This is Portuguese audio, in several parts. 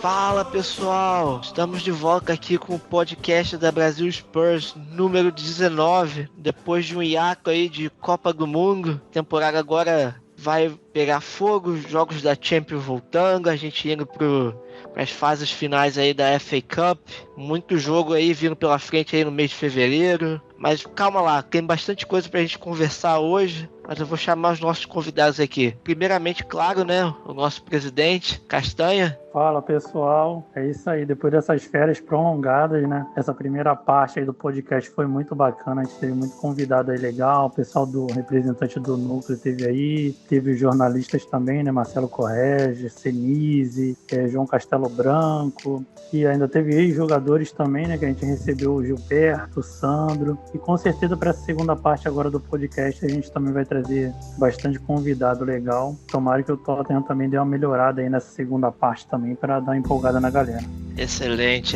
Fala pessoal, estamos de volta aqui com o podcast da Brasil Spurs número 19, depois de um hiato aí de Copa do Mundo. A temporada agora vai pegar fogo, jogos da Champions voltando, a gente indo para as fases finais aí da FA Cup, muito jogo aí vindo pela frente aí no mês de fevereiro. Mas calma lá, tem bastante coisa pra gente conversar hoje, mas eu vou chamar os nossos convidados aqui. Primeiramente, claro, né, o nosso presidente, Castanha. Fala pessoal, é isso aí, depois dessas férias prolongadas, né, essa primeira parte aí do podcast foi muito bacana, a gente teve muito convidado aí legal, o pessoal do representante do Núcleo teve aí, teve os jornalistas também, né, Marcelo Correge, Senise, João Castelo Branco, e ainda teve ex-jogadores também, né, que a gente recebeu o Gilberto, o Sandro, e com certeza para essa segunda parte agora do podcast a gente também vai trazer bastante convidado legal. Tomara que o Tottenham também dê uma melhorada aí nessa segunda parte também para dar uma empolgada na galera. Excelente,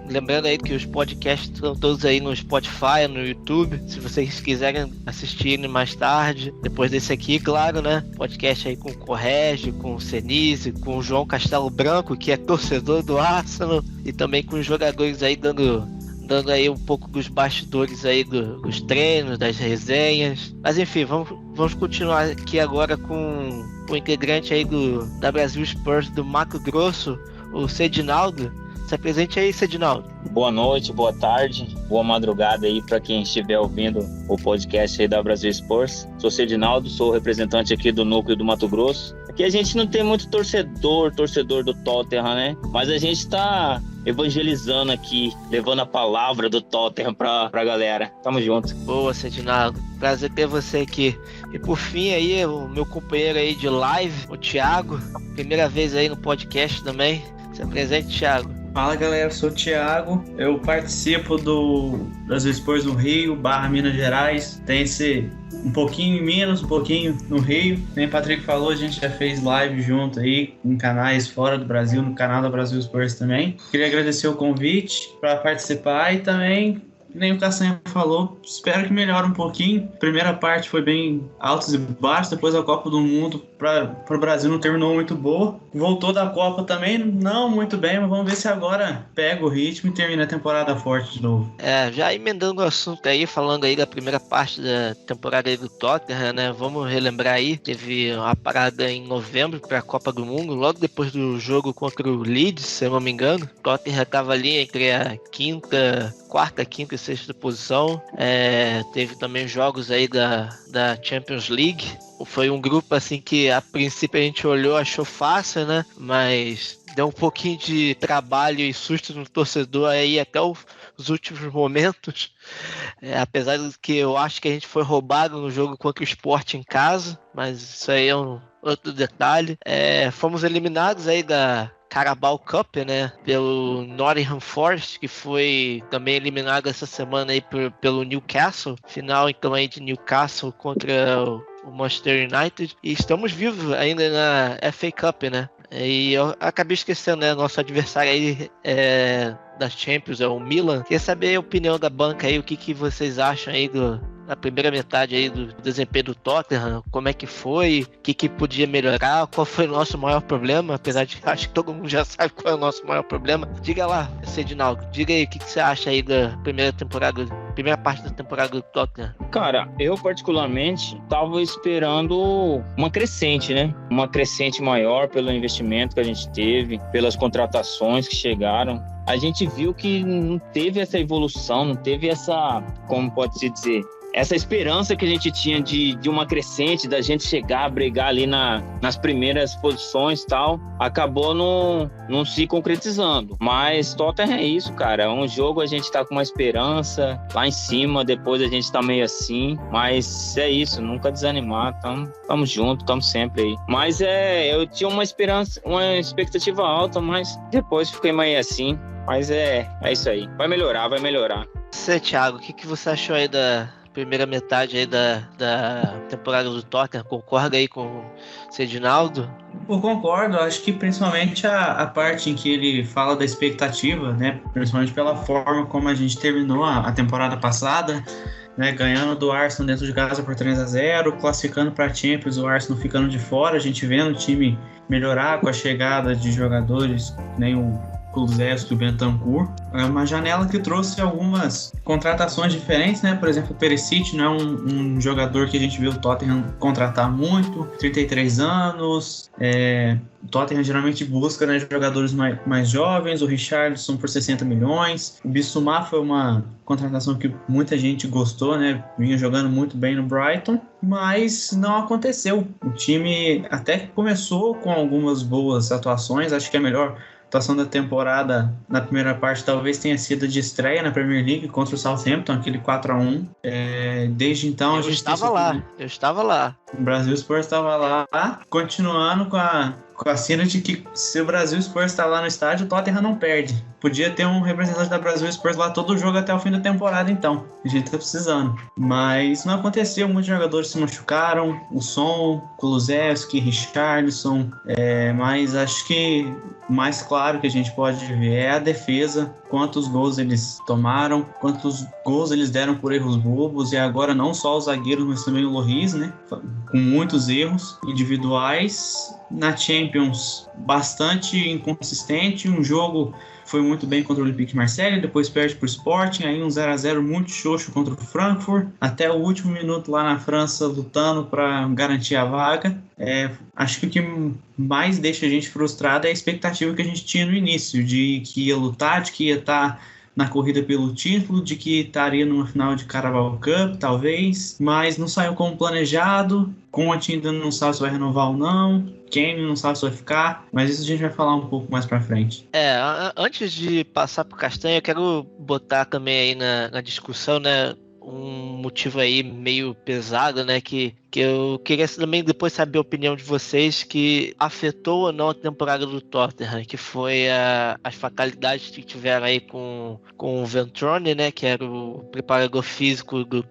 lembrando aí que os podcasts estão todos aí no Spotify, no YouTube, se vocês quiserem assistir mais tarde, depois desse aqui, claro, né, podcast aí com o Correge, com o Senise, com o João Castelo Branco, que é torcedor do Arsenal, e também com os jogadores aí dando aí um pouco dos bastidores aí dos treinos, das resenhas. Mas enfim, vamos continuar aqui agora com o integrante aí da Brasil Spurs do Mato Grosso, o Cedinaldo. Se apresente aí, Cedinaldo. Boa noite, boa tarde, boa madrugada aí para quem estiver ouvindo o podcast aí da Brasil Spurs. Sou Cedinaldo, sou representante aqui do Núcleo do Mato Grosso. Aqui a gente não tem muito torcedor do Tottenham, né? Mas a gente tá evangelizando aqui, levando a palavra do Tottenham pra galera. Tamo junto. Boa, Cedinaldo. Prazer ter você aqui. E por fim aí, o meu companheiro aí de live, o Thiago. Primeira vez aí no podcast também. Se apresente, Thiago. Fala galera, eu sou o Thiago, eu participo do Brasil Spurs no Rio, Minas Gerais, tem esse um pouquinho em Minas, um pouquinho no Rio. Nem o Patrick falou, a gente já fez live junto aí em canais fora do Brasil, no canal da Brasil Spurs também. Queria agradecer o convite para participar e também, nem o Castanha falou, espero que melhore um pouquinho. A primeira parte foi bem altos e baixos, depois a Copa do Mundo para o Brasil não terminou muito boa. Voltou da Copa também, não muito bem, mas vamos ver se agora pega o ritmo e termina a temporada forte de novo. Já emendando o assunto aí, falando aí da primeira parte da temporada aí do Tottenham, né? Vamos relembrar aí, teve uma parada em novembro para a Copa do Mundo, logo depois do jogo contra o Leeds, se eu não me engano. O Tottenham estava ali entre a quarta, quinta e sexta posição. Teve também jogos aí da Champions League. Foi um grupo assim que a princípio a gente olhou, achou fácil, né? Mas deu um pouquinho de trabalho e susto no torcedor aí até os últimos momentos. Apesar de que eu acho que a gente foi roubado no jogo contra o Sport em casa, mas isso aí é um outro detalhe. Fomos eliminados aí da Carabao Cup, né, pelo Nottingham Forest, que foi também eliminado essa semana aí pelo Newcastle. Final então aí de Newcastle contra o Manchester United. E estamos vivos ainda na FA Cup, né? E eu acabei esquecendo, né? Nosso adversário aí da Champions é o Milan. Queria saber a opinião da banca aí, o que vocês acham aí na primeira metade aí do desempenho do Tottenham, como é que foi, o que podia melhorar, qual foi o nosso maior problema, apesar de que acho que todo mundo já sabe qual é o nosso maior problema. Diga lá, Cedinaldo, diga aí o que você acha aí da primeira parte da temporada do Tottenham. Cara, eu particularmente tava esperando uma crescente, né? Uma crescente maior pelo investimento que a gente teve, pelas contratações que chegaram. A gente viu que não teve essa evolução, não teve essa, como pode-se dizer, essa esperança que a gente tinha de uma crescente, da gente chegar a brigar ali nas primeiras posições e tal, acabou não se concretizando. Mas Tottenham é isso, cara. Um jogo a gente tá com uma esperança lá em cima, depois a gente tá meio assim, mas é isso, nunca desanimar, tamo junto, tamo sempre aí. Mas eu tinha uma expectativa alta, mas depois fiquei meio assim. Mas é isso aí, vai melhorar. Você, Thiago, o que você achou aí da primeira metade aí da temporada do Tottenham? Concorda aí com o Cedinaldo? Eu concordo, acho que principalmente a parte em que ele fala da expectativa, né? Principalmente pela forma como a gente terminou a temporada passada. né, ganhando do Arsenal dentro de casa por 3-0, classificando para a Champions, o Arsenal ficando de fora, a gente vendo o time melhorar com a chegada de jogadores, nem o Kulusevski e o Bentancur. É uma janela que trouxe algumas contratações diferentes, né? Por exemplo, o Perisic não é um jogador que a gente viu o Tottenham contratar muito, 33 anos. O Tottenham geralmente busca, né, jogadores mais jovens. O Richarlison por 60 milhões. O Bissouma foi uma contratação que muita gente gostou, né? Vinha jogando muito bem no Brighton, mas não aconteceu. O time até que começou com algumas boas atuações. Acho que a melhor atuação da temporada na primeira parte talvez tenha sido de estreia na Premier League contra o Southampton, aquele 4-1. Desde então eu estava lá. O Brasil Sport estava lá, continuando com a cena de que se o Brasil Sport está lá no estádio, o Tottenham não perde. Podia ter um representante da Brasil Sport lá todo o jogo até o fim da temporada, então. A gente tá precisando. Mas não aconteceu, muitos jogadores se machucaram, o Son, Kulusevski, Richarlison, mas acho que o mais claro que a gente pode ver é a defesa, quantos gols eles tomaram, quantos gols eles deram por erros bobos, e agora não só os zagueiros, mas também o Lloris, né? Com muitos erros individuais. Na Champions, bastante inconsistente, um jogo foi muito bem contra o Olympique de Marseille, depois perde para o Sporting, aí um 0-0 muito xoxo contra o Frankfurt, até o último minuto lá na França lutando para garantir a vaga. Acho que o que mais deixa a gente frustrado é a expectativa que a gente tinha no início, de que ia lutar, de que ia estar na corrida pelo título, de que estaria numa final de Carabao Cup, talvez, mas não saiu como planejado. Conte ainda não sabe se vai renovar ou não, Kane não sabe se vai ficar, mas isso a gente vai falar um pouco mais pra frente. Antes de passar pro Castanha, eu quero botar também aí na discussão, né, um motivo aí meio pesado, né, que eu queria também depois saber a opinião de vocês, que afetou ou não a temporada do Tottenham, que foi as fatalidades que tiveram aí com o Ventrone, né, que era o preparador físico do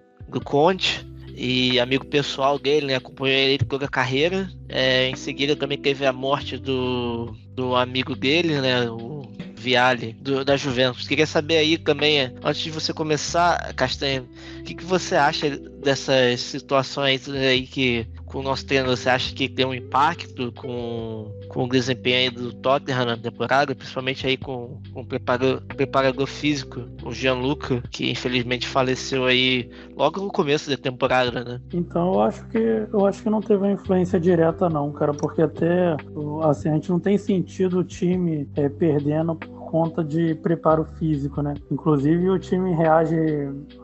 Conte e amigo pessoal dele, né, acompanhou ele toda a carreira. Em seguida também teve a morte do amigo dele, né, o Vialli, da Juventus. Queria saber aí também, antes de você começar, Castanha, o que você acha dessas situações aí que com o nosso treinador? Você acha que tem um impacto com o desempenho aí do Tottenham na temporada, principalmente aí com o preparador físico, o Gianluca, que infelizmente faleceu aí logo no começo da temporada, né? Então eu acho que não teve uma influência direta não, cara, porque até assim, a gente não tem sentido o time perdendo por conta de preparo físico, né? Inclusive o time reage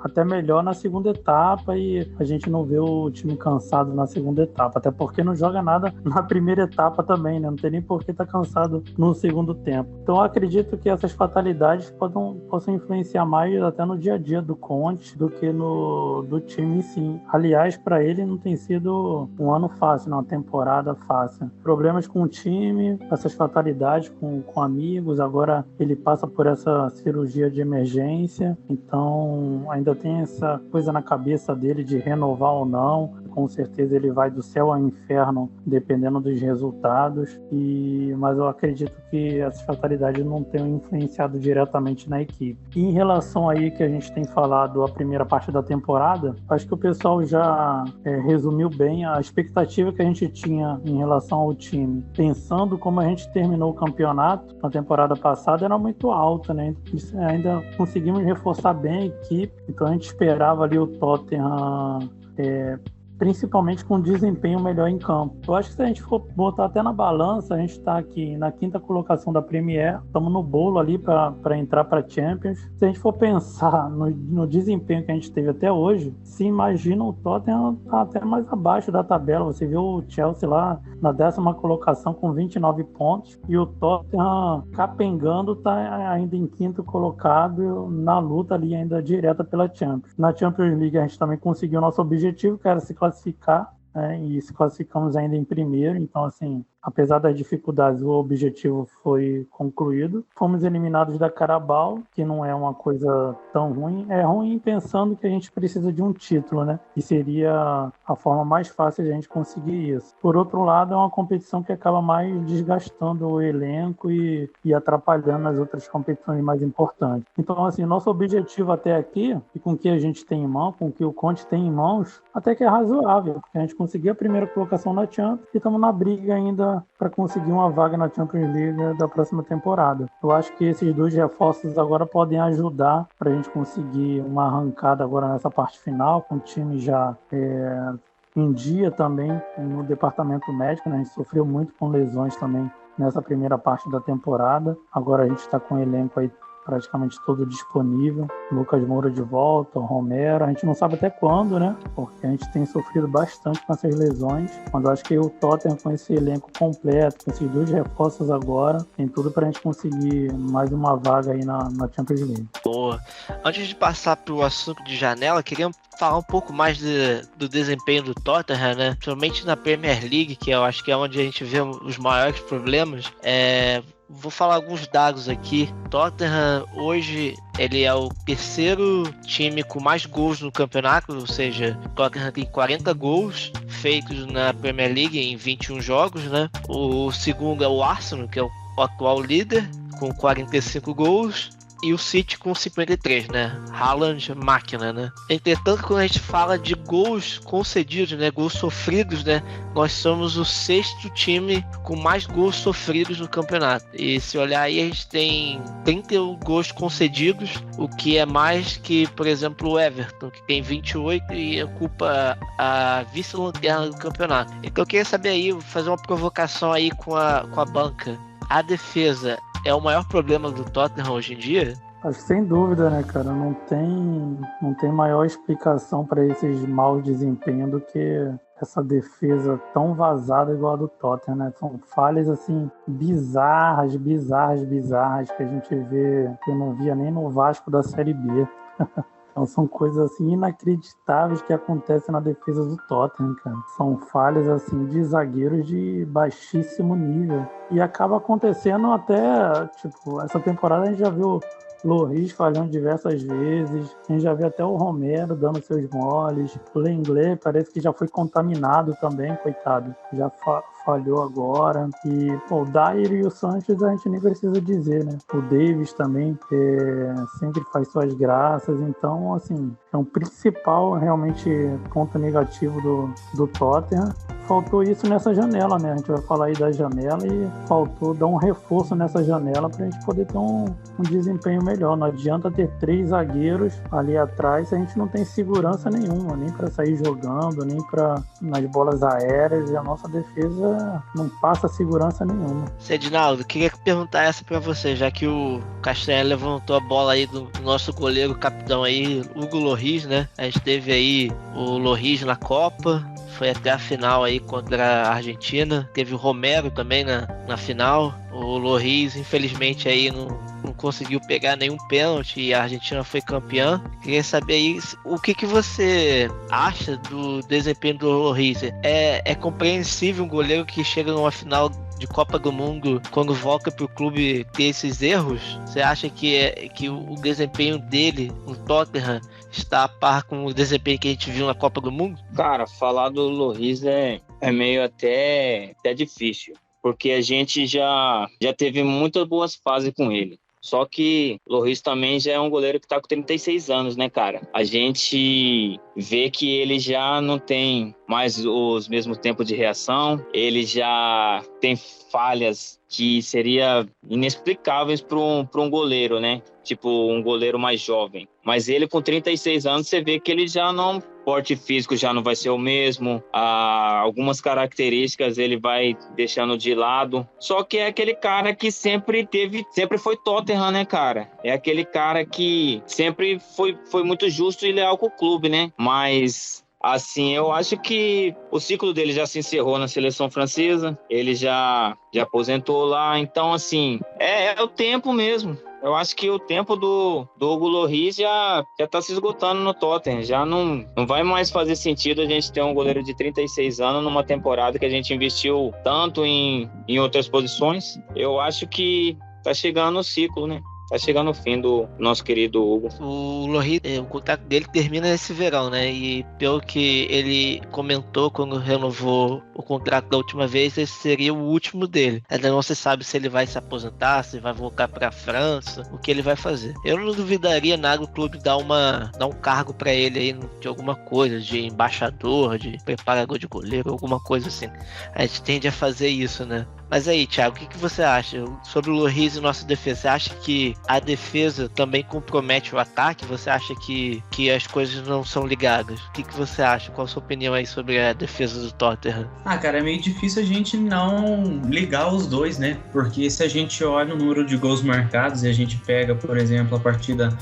até melhor na segunda etapa e a gente não vê o time cansado na segunda etapa, até porque não joga nada na primeira etapa também, né? Não tem nem por que estar cansado no segundo tempo. Então eu acredito que essas fatalidades possam influenciar mais até no dia a dia do Conte do que do time em si. Aliás, para ele não tem sido um ano fácil, uma temporada fácil. Problemas com o time, essas fatalidades com amigos, agora ele passa por essa cirurgia de emergência, então ainda tem essa coisa na cabeça dele de renovar ou não. Com certeza ele vai do céu ao inferno dependendo dos resultados, mas eu acredito que essas fatalidades não tenham influenciado diretamente na equipe. E em relação aí que a gente tem falado a primeira parte da temporada, acho que o pessoal já resumiu bem a expectativa que a gente tinha em relação ao time. Pensando como a gente terminou o campeonato na temporada passada, era muito alta, né? Ainda conseguimos reforçar bem a equipe, então a gente esperava ali o Tottenham principalmente com desempenho melhor em campo. Eu acho que se a gente for botar até na balança, a gente está aqui na 5ª colocação da Premier, estamos no bolo ali para entrar para a Champions. Se a gente for pensar no desempenho que a gente teve até hoje, se imagina o Tottenham tá até mais abaixo da tabela. Você viu o Chelsea lá na 10ª colocação com 29 pontos e o Tottenham capengando está ainda em 5º colocado na luta ali ainda direta pela Champions. Na Champions League a gente também conseguiu o nosso objetivo, que era se classificar, e se classificamos ainda em primeiro. Então, assim, apesar das dificuldades, o objetivo foi concluído. Fomos eliminados da Carabao, que não é uma coisa tão ruim. É ruim pensando que a gente precisa de um título, né? Que seria a forma mais fácil de a gente conseguir isso. Por outro lado, é uma competição que acaba mais desgastando o elenco e atrapalhando as outras competições mais importantes. Então, assim, nosso objetivo até aqui, e com o que a gente tem em mão, com o que o Conte tem em mãos, até que é razoável, porque a gente conseguiu a primeira colocação na Champions e estamos na briga ainda para conseguir uma vaga na Champions League da próxima temporada. Eu acho que esses 2 reforços agora podem ajudar para a gente conseguir uma arrancada agora nessa parte final, com o time já em dia também no departamento médico, né? A gente sofreu muito com lesões também nessa primeira parte da temporada. Agora a gente está com o elenco aí praticamente todo disponível. Lucas Moura de volta, o Romero. A gente não sabe até quando, né? Porque a gente tem sofrido bastante com essas lesões. Mas eu acho que o Tottenham, com esse elenco completo, com esses 2 reforços agora, tem tudo para a gente conseguir mais uma vaga aí na Champions League. Boa. Antes de passar para o assunto de janela, queria falar um pouco mais do desempenho do Tottenham, né? Principalmente na Premier League, que eu acho que é onde a gente vê os maiores problemas. Vou falar alguns dados aqui. Tottenham hoje ele é o 3º time com mais gols no campeonato, ou seja, Tottenham tem 40 gols feitos na Premier League em 21 jogos, né? O segundo é o Arsenal, que é o atual líder, com 45 gols. E o City com 53, né? Haaland, máquina, né? Entretanto, quando a gente fala de gols concedidos, né? Gols sofridos, né? Nós somos o 6º time com mais gols sofridos no campeonato. E se olhar aí, a gente tem 31 gols concedidos, o que é mais que, por exemplo, o Everton, que tem 28 e ocupa a vice-lanterna do campeonato. Então eu queria saber aí, fazer uma provocação aí com a banca. A defesa é o maior problema do Tottenham hoje em dia? Acho que sem dúvida, né, cara? Não tem maior explicação para esses maus desempenhos do que essa defesa tão vazada igual a do Tottenham, né? São falhas, assim, bizarras, que a gente vê, que eu não via nem no Vasco da Série B. Então são coisas assim inacreditáveis que acontecem na defesa do Tottenham, cara. São falhas assim de zagueiros de baixíssimo nível. E acaba acontecendo até, tipo, essa temporada a gente já viu Lloris falhando diversas vezes, a gente já viu até o Romero dando seus moles, o Lenglet parece que já foi contaminado também, coitado, já falhou agora, e o Dyer e o Sanches a gente nem precisa dizer, né? O Davis também sempre faz suas graças, então assim, é um principal realmente ponto negativo do Tottenham. Faltou isso nessa janela, né? A gente vai falar aí da janela e faltou dar um reforço nessa janela para a gente poder ter um desempenho melhor. Não adianta ter 3 zagueiros ali atrás se a gente não tem segurança nenhuma, nem para sair jogando, nem para nas bolas aéreas, e a nossa defesa não passa segurança nenhuma. Edinaldo, queria perguntar essa para você, já que o Castanha levantou a bola aí do nosso goleiro capitão aí, Hugo Lloris, né? A gente teve aí o Lloris na Copa, foi até a final aí contra a Argentina. Teve o Romero também na final. O Lloris, infelizmente, aí não conseguiu pegar nenhum pênalti e a Argentina foi campeã. Queria saber aí o que você acha do desempenho do Lloris. É compreensível um goleiro que chega numa final de Copa do Mundo, quando volta pro clube, ter esses erros? Você acha que o desempenho dele no Tottenham está a par com o desempenho que a gente viu na Copa do Mundo? Cara, falar do Lloris é meio até difícil, porque a gente já teve muitas boas fases com ele. Só que o Lloris também já é um goleiro que tá com 36 anos, né, cara? A gente vê que ele já não tem mais os mesmos tempos de reação, ele já tem falhas que seria inexplicáveis para um goleiro, né? Tipo, um goleiro mais jovem. Mas ele com 36 anos, você vê que ele já não... porte físico já não vai ser o mesmo, algumas características ele vai deixando de lado, só que é aquele cara que sempre foi Tottenham, né, cara? É aquele cara que sempre foi muito justo e leal com o clube, né? Mas Assim, eu acho que o ciclo dele já se encerrou na seleção francesa, ele já aposentou lá, então, assim, é o tempo mesmo. Eu acho que o tempo do Hugo Lloris já tá se esgotando no Tottenham. Já não vai mais fazer sentido a gente ter um goleiro de 36 anos numa temporada que a gente investiu tanto em outras posições. Eu acho que tá chegando o ciclo, né? Tá chegando o fim do nosso querido Hugo. O Lloris, o contrato dele termina esse verão, né? E pelo que ele comentou quando renovou o contrato da última vez, esse seria o último dele. Ainda não se sabe se ele vai se aposentar, se vai voltar pra França, o que ele vai fazer. Eu não duvidaria nada o clube dar um cargo pra ele aí de alguma coisa, de embaixador, de preparador de goleiro, alguma coisa assim. A gente tende a fazer isso, né? Mas aí, Thiago, o que você acha sobre o Lloris e nossa defesa? Você acha que a defesa também compromete o ataque? Você acha que as coisas não são ligadas? O que você acha? Qual a sua opinião aí sobre a defesa do Tottenham? Cara, é meio difícil a gente não ligar os dois, né? Porque se a gente olha o número de gols marcados e a gente pega, por exemplo, a partida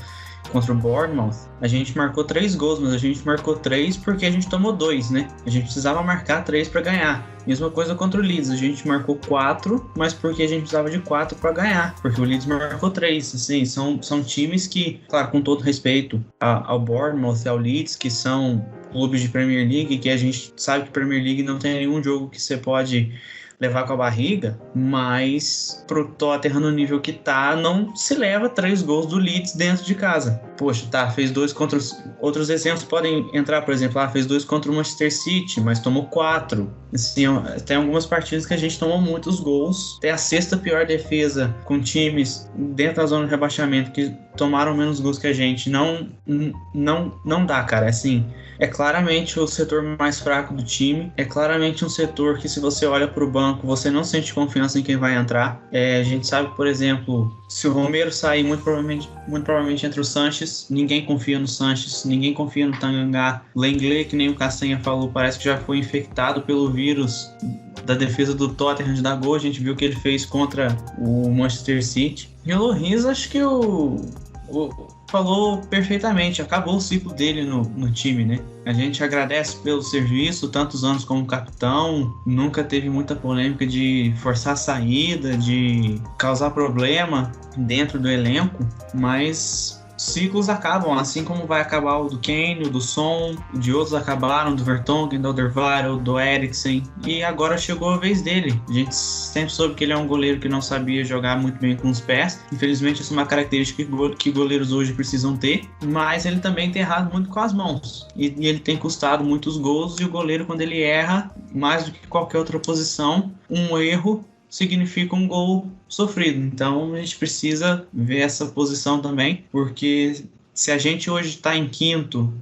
contra o Bournemouth, a gente marcou 3 gols, mas a gente marcou 3 porque a gente tomou 2, né? A gente precisava marcar 3 para ganhar. Mesma coisa contra o Leeds, a gente marcou 4, mas porque a gente precisava de 4 para ganhar, porque o Leeds marcou 3. Assim, são times que, claro, com todo respeito ao Bournemouth e ao Leeds, que são clubes de Premier League, que a gente sabe que Premier League não tem nenhum jogo que você pode levar com a barriga, mas pro Tottenham no nível que tá, não se leva 3 gols do Leeds dentro de casa. Poxa, fez 2 contra outros exemplos podem entrar, por exemplo, fez 2 contra o Manchester City, mas tomou 4. Assim, tem algumas partidas que a gente tomou muitos gols. Tem a 6ª pior defesa com times dentro da zona de rebaixamento que tomaram menos gols que a gente. Não dá, cara. Assim, é claramente o setor mais fraco do time. É claramente um setor que, se você olha para o banco, você não sente confiança em quem vai entrar. A gente sabe, por exemplo, se o Romero sair, muito provavelmente entre o Sanches, ninguém confia no Sanches, ninguém confia no Tanganga. Lenglet, que nem o Castanha falou, parece que já foi infectado pelo vírus da defesa do Tottenham de dar gol. A gente viu o que ele fez contra o Manchester City. E o Lloris, acho que falou perfeitamente, acabou o ciclo dele no time, né? A gente agradece pelo serviço, tantos anos como capitão, nunca teve muita polêmica de forçar a saída, de causar problema dentro do elenco, mas ciclos acabam, assim como vai acabar o do Kane, o do Son, de outros acabaram, do Vertonghen, do Alderweireld, do Eriksen, e agora chegou a vez dele. A gente sempre soube que ele é um goleiro que não sabia jogar muito bem com os pés. Infelizmente, essa é uma característica que goleiros hoje precisam ter, mas ele também tem errado muito com as mãos, e ele tem custado muitos gols, e o goleiro, quando ele erra, mais do que qualquer outra posição, um erro significa um gol sofrido. Então a gente precisa ver essa posição também, porque se a gente hoje está em quinto,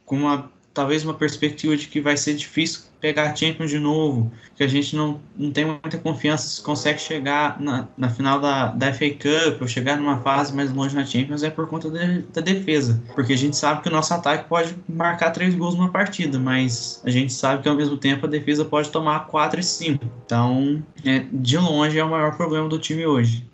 com talvez uma perspectiva de que vai ser difícil pegar a Champions de novo, que a gente não tem muita confiança se consegue chegar na final da FA Cup ou chegar numa fase mais longe na Champions, é por conta da defesa, porque a gente sabe que o nosso ataque pode marcar 3 gols numa partida, mas a gente sabe que ao mesmo tempo a defesa pode tomar 4 e 5, então de longe é o maior problema do time hoje.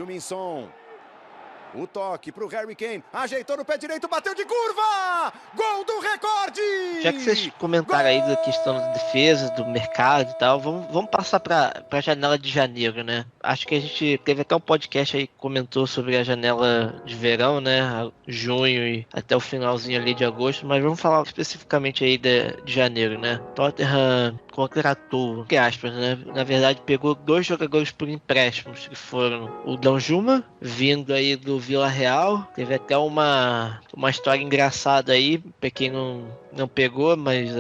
O toque pro Harry Kane, ajeitou no pé direito, bateu de curva! Gol do recorde! Já que vocês comentaram aí da questão da defesa, do mercado e tal, vamos passar pra janela de janeiro, né? Acho que a gente teve até um podcast aí que comentou sobre a janela de verão, né? Junho e até o finalzinho ali de agosto, mas vamos falar especificamente aí de janeiro, né? Tottenham contratou, entre aspas, né? Na verdade, pegou 2 jogadores por empréstimos, que foram o Danjuma, vindo aí do Villarreal. Teve até uma história engraçada aí, pra quem não pegou, mas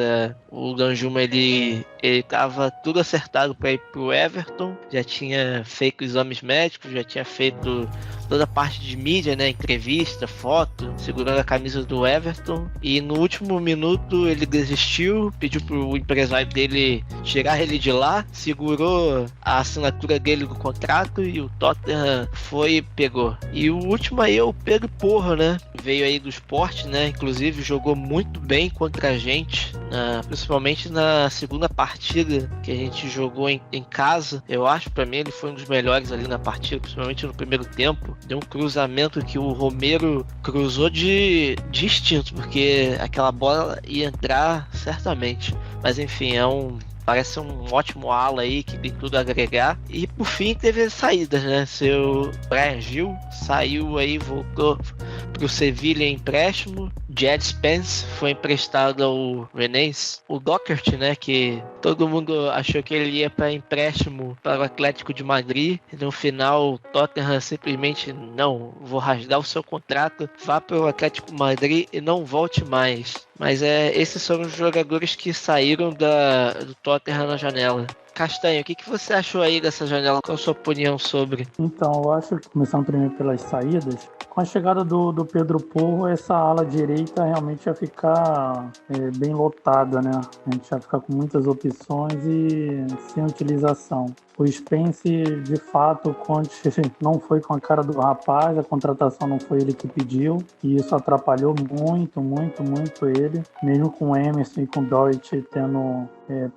o Danjuma, ele tava tudo acertado para ir pro Everton, já tinha feito exames médicos, já tinha feito toda a parte de mídia, né, entrevista, foto, segurando a camisa do Everton, e no último minuto ele desistiu, pediu pro empresário dele tirar ele de lá, segurou a assinatura dele do contrato e o Tottenham foi e pegou. E o último aí é o Pedro Porro, né, veio aí do Sport, né, inclusive jogou muito bem contra a gente, principalmente na segunda partida que a gente jogou em casa. Eu acho, pra mim, ele foi um dos melhores ali na partida, principalmente no primeiro tempo. Deu um cruzamento que o Romero cruzou de instinto, porque aquela bola ia entrar certamente. Mas enfim, parece um ótimo ala aí que tem tudo a agregar. E por fim teve as saídas, né? Seu Bryan Gil saiu aí, voltou pro Sevilla em empréstimo. Jed Spence foi emprestado ao Rennes. O Doherty, né? Que todo mundo achou que ele ia para empréstimo para o Atlético de Madrid. E no final o Tottenham simplesmente não, vou rasgar o seu contrato, vá para o Atlético de Madrid e não volte mais. Mas esses foram os jogadores que saíram do Tottenham na janela. Castanho, o que você achou aí dessa janela? Qual a sua opinião sobre? Então, eu acho que, começando primeiro pelas saídas, com a chegada do Pedro Porro, essa ala direita realmente ia ficar bem lotada, né? A gente ia ficar com muitas opções e sem utilização. O Spence, de fato, o Conte não foi com a cara do rapaz, a contratação não foi ele que pediu, e isso atrapalhou muito ele. Mesmo com o Emerson e com o Doherty tendo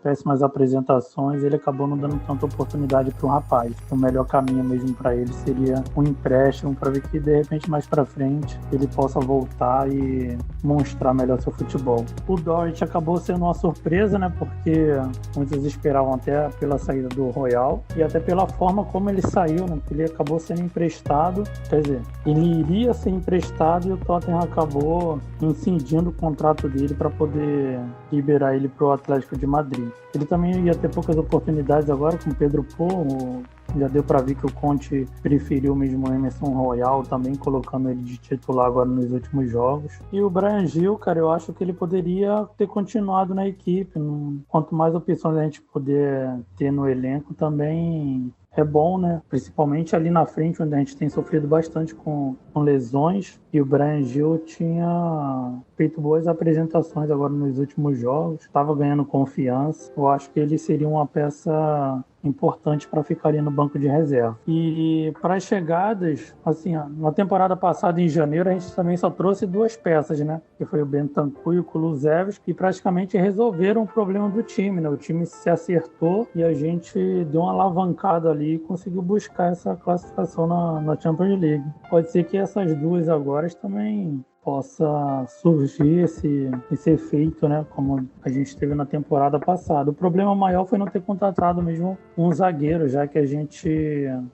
péssimas apresentações, ele acabou não dando tanta oportunidade para o rapaz. O melhor caminho mesmo para ele seria um empréstimo, para ver que de repente mais para frente ele possa voltar e mostrar melhor seu futebol. O Doherty acabou sendo uma surpresa, né? Porque muitos esperavam até pela saída do Royal e até pela forma como ele saiu, né? Ele acabou sendo emprestado, quer dizer, ele iria ser emprestado e o Tottenham acabou incidindo o contrato dele para poder liberar ele para o Atlético de Madrid. Ele também ia ter poucas oportunidades agora com o Pedro Porro. Já deu para ver que o Conte preferiu mesmo o Emerson Royal, também colocando ele de titular agora nos últimos jogos. E o Bryan Gil, cara, eu acho que ele poderia ter continuado na equipe. Quanto mais opções a gente puder ter no elenco, também é bom, né? Principalmente ali na frente, onde a gente tem sofrido bastante com lesões. E o Bryan Gil tinha feito boas apresentações agora nos últimos jogos. Estava ganhando confiança. Eu acho que ele seria uma peça importante para ficar ali no banco de reserva. E para as chegadas, assim, na temporada passada, em janeiro, a gente também só trouxe 2 peças, né? Que foi o Bentancur e o Kulusevski, que praticamente resolveram o problema do time, né? O time se acertou e a gente deu uma alavancada ali e conseguiu buscar essa classificação na Champions League. Pode ser que essas 2 agora também possa surgir esse efeito, né, como a gente teve na temporada passada. O problema maior foi não ter contratado mesmo um zagueiro, já que a gente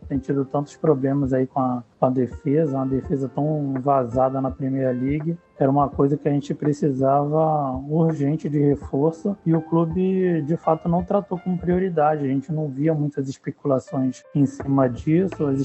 tem tido tantos problemas aí com a defesa, uma defesa tão vazada na Premier League. Era uma coisa que a gente precisava urgente de reforço e o clube, de fato, não tratou como prioridade. A gente não via muitas especulações em cima disso, as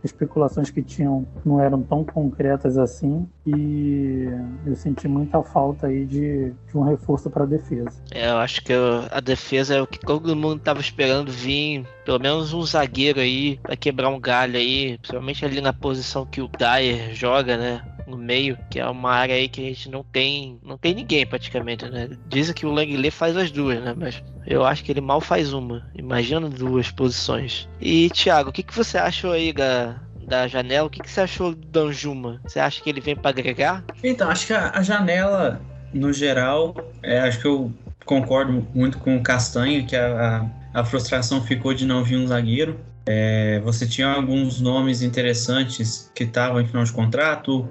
especulações que tinham não eram tão concretas assim e eu senti muita falta aí de um reforço para a defesa. Eu acho que a defesa é o que todo mundo estava esperando vir, pelo menos um zagueiro aí para quebrar um galho aí, principalmente ali na posição que o Dyer joga, né? No meio, que é uma área aí que a gente não tem ninguém praticamente, né? Dizem que o Langley faz as 2, né? Mas eu acho que ele mal faz uma. Imagina 2 posições. E, Thiago, o que você achou aí da janela? O que você achou do Danjuma? Você acha que ele vem para agregar? Então, acho que a janela, no geral, acho que eu concordo muito com o Castanho, que a frustração ficou de não vir um zagueiro. Você tinha alguns nomes interessantes que estavam em final de contrato,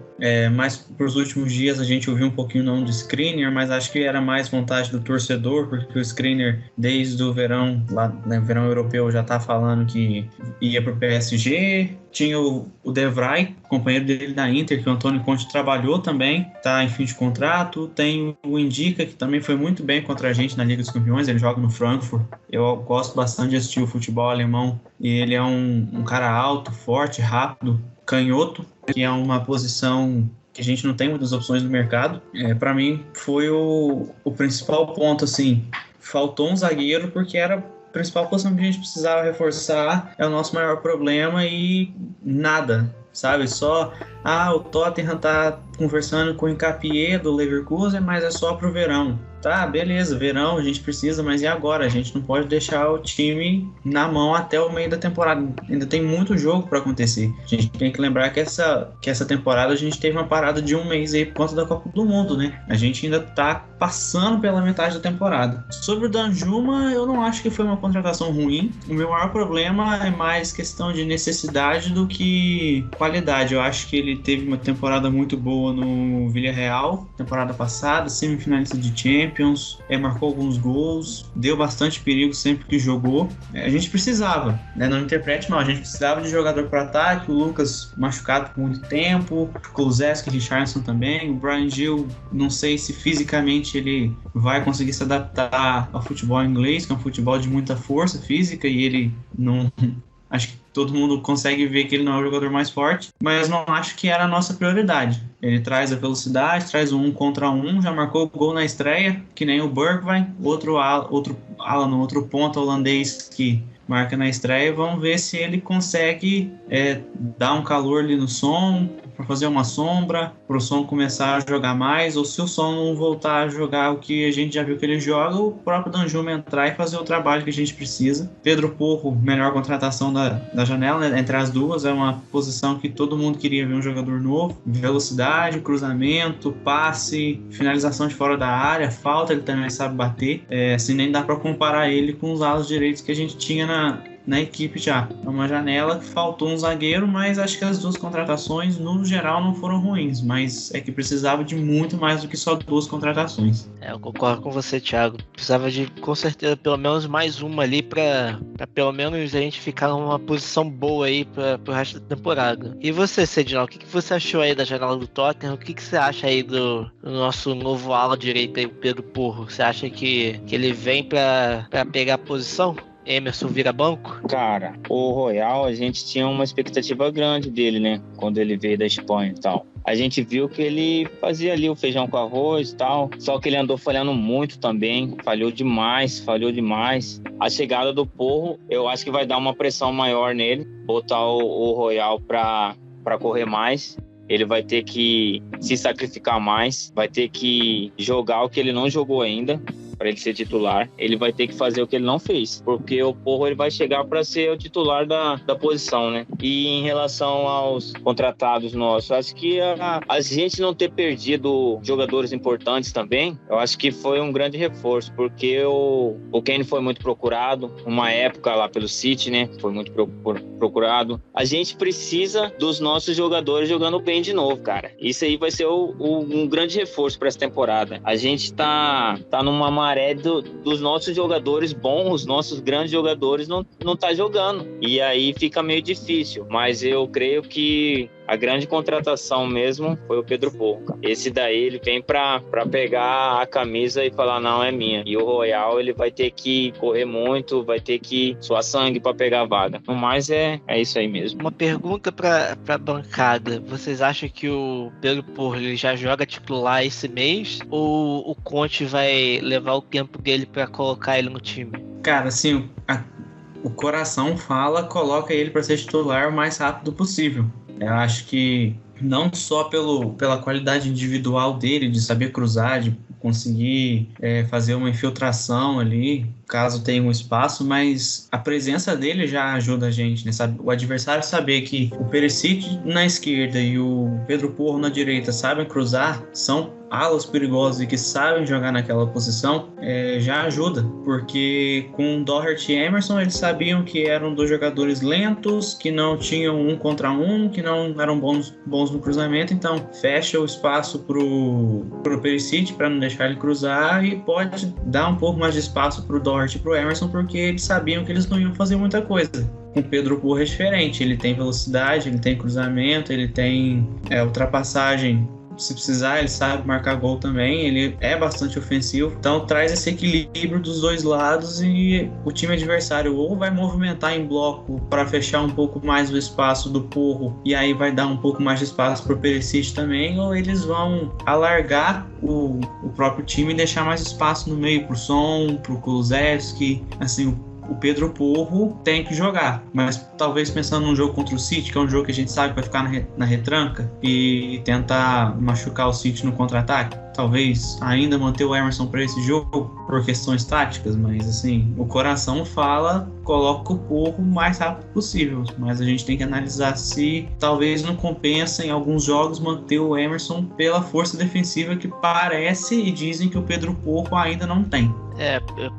mas para os últimos dias a gente ouviu um pouquinho o nome do Skriniar, mas acho que era mais vontade do torcedor, porque o Skriniar, desde o verão, lá no verão europeu, já está falando que ia para o PSG. Tinha o De Vrij, companheiro dele da Inter, que o Antônio Conte trabalhou também, está em fim de contrato. Tem o Indica, que também foi muito bem contra a gente na Liga dos Campeões, ele joga no Frankfurt. Eu gosto bastante de assistir o futebol alemão e ele é um cara alto, forte, rápido, canhoto, que é uma posição que a gente não tem muitas opções no mercado. Para mim foi o principal ponto, assim, faltou um zagueiro porque era a principal posição que a gente precisava reforçar, é o nosso maior problema e nada, sabe? Só, o Tottenham tá conversando com o Hincapié do Leverkusen, mas é só pro verão. Tá, beleza, verão a gente precisa, mas e agora? A gente não pode deixar o time na mão até o meio da temporada. Ainda tem muito jogo para acontecer. A gente tem que lembrar que essa temporada a gente teve uma parada de 1 mês aí por conta da Copa do Mundo, né? A gente ainda tá passando pela metade da temporada. Sobre o Danjuma, eu não acho que foi uma contratação ruim. O meu maior problema é mais questão de necessidade do que qualidade. Eu acho que ele teve uma temporada muito boa no Villarreal, temporada passada, semifinalista de Champions, marcou alguns gols, deu bastante perigo sempre que jogou. A gente precisava, né? Não interprete mal, a gente precisava de jogador para ataque, o Lucas machucado por muito tempo, Kulusevski, Richarlison também, o Bryan Gil, não sei se fisicamente ele vai conseguir se adaptar ao futebol inglês, que é um futebol de muita força física, e ele não... Acho que todo mundo consegue ver que ele não é o jogador mais forte, mas não acho que era a nossa prioridade. Ele traz a velocidade, traz o 1 contra 1, já marcou o gol na estreia, que nem o Bergwijn, outro ponta holandês que marca na estreia. Vamos ver se ele consegue dar um calor ali no som, para fazer uma sombra, para o som começar a jogar mais, ou se o som não voltar a jogar o que a gente já viu que ele joga, o próprio Danjuma entrar e fazer o trabalho que a gente precisa. Pedro Porro, melhor contratação da janela, né? Entre as duas, é uma posição que todo mundo queria ver um jogador novo. Velocidade, cruzamento, passe, finalização de fora da área, falta, ele também sabe bater. Assim, nem dá para comparar ele com os alas direitos que a gente tinha na equipe já. É uma janela que faltou um zagueiro, mas acho que as duas contratações, no geral, não foram ruins, mas é que precisava de muito mais do que só 2 contratações. Eu concordo com você, Thiago. Precisava de, com certeza, pelo menos mais uma ali pra pelo menos a gente ficar numa posição boa aí pro resto da temporada. E você, Cedinal, o que você achou aí da janela do Tottenham? O que você acha aí do nosso novo ala direito aí, o Pedro Porro? Você acha que ele vem pra pegar a posição? Emerson vira banco? Cara, o Royal, a gente tinha uma expectativa grande dele, né? Quando ele veio da Espanha e tal. A gente viu que ele fazia ali o feijão com arroz e tal, só que ele andou falhando muito também, falhou demais. A chegada do Porro, eu acho que vai dar uma pressão maior nele, botar o Royal pra correr mais. Ele vai ter que se sacrificar mais, vai ter que jogar o que ele não jogou ainda, para ele ser titular. Ele vai ter que fazer o que ele não fez, porque o Porro ele vai chegar para ser o titular da posição, né? E em relação aos contratados nossos, acho que a gente não ter perdido jogadores importantes também, eu acho que foi um grande reforço, porque o Kane foi muito procurado, uma época lá pelo City, né? Foi muito procurado. A gente precisa dos nossos jogadores jogando bem de novo, cara. Isso aí vai ser um grande reforço para essa temporada. A gente tá numa maré dos nossos jogadores bons, os nossos grandes jogadores não tá jogando. E aí fica meio difícil. Mas eu creio que a grande contratação mesmo foi o Pedro Porro. Esse daí ele vem pra pegar a camisa e falar, não, é minha. E o Royal ele vai ter que correr muito, vai ter que suar sangue pra pegar a vaga. No mais é isso aí mesmo. Uma pergunta pra bancada. Vocês acham que o Pedro Porro ele já joga titular esse mês? Ou o Conte vai levar o tempo dele pra colocar ele no time? Cara, assim, o coração fala, coloca ele pra ser titular o mais rápido possível. Eu acho que não só pela qualidade individual dele, de saber cruzar, de conseguir fazer uma infiltração ali, caso tenha um espaço, mas a presença dele já ajuda a gente, né? Sabe? O adversário saber que o Perisic na esquerda e o Pedro Porro na direita sabem cruzar, são alas perigosos e que sabem jogar naquela posição, já ajuda, porque com Doherty e Emerson eles sabiam que eram 2 jogadores lentos, que não tinham 1 contra 1, que não eram bons no cruzamento, então fecha o espaço pro Perisic para não deixar ele cruzar e pode dar um pouco mais de espaço pro Doherty e pro Emerson, porque eles sabiam que eles não iam fazer muita coisa. Com o Pedro Porro é diferente, ele tem velocidade, ele tem cruzamento, ele tem ultrapassagem. Se precisar, ele sabe marcar gol também, ele é bastante ofensivo, então traz esse equilíbrio dos 2 lados e o time adversário ou vai movimentar em bloco para fechar um pouco mais o espaço do Porro e aí vai dar um pouco mais de espaço para o Perisic também, ou eles vão alargar o próprio time e deixar mais espaço no meio para o Son, para o Kulusevski, assim, o Pedro Porro tem que jogar. Mas talvez pensando num jogo contra o City, que é um jogo que a gente sabe que vai ficar na retranca, e tentar machucar o City no contra-ataque, talvez ainda manter o Emerson para esse jogo por questões táticas, mas assim, o coração fala, coloca o Porro o mais rápido possível, mas a gente tem que analisar se talvez não compensa em alguns jogos manter o Emerson pela força defensiva que parece e dizem que o Pedro Porro ainda não tem.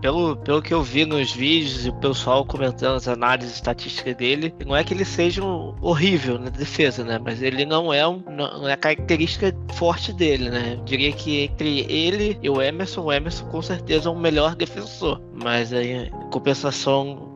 Pelo que eu vi nos vídeos e o pessoal comentando as análises estatísticas dele, não é que ele seja horrível na defesa, né? Mas ele não é a característica forte dele, né? Eu diria que entre ele e o Emerson com certeza é um melhor defensor. Mas aí, em compensação,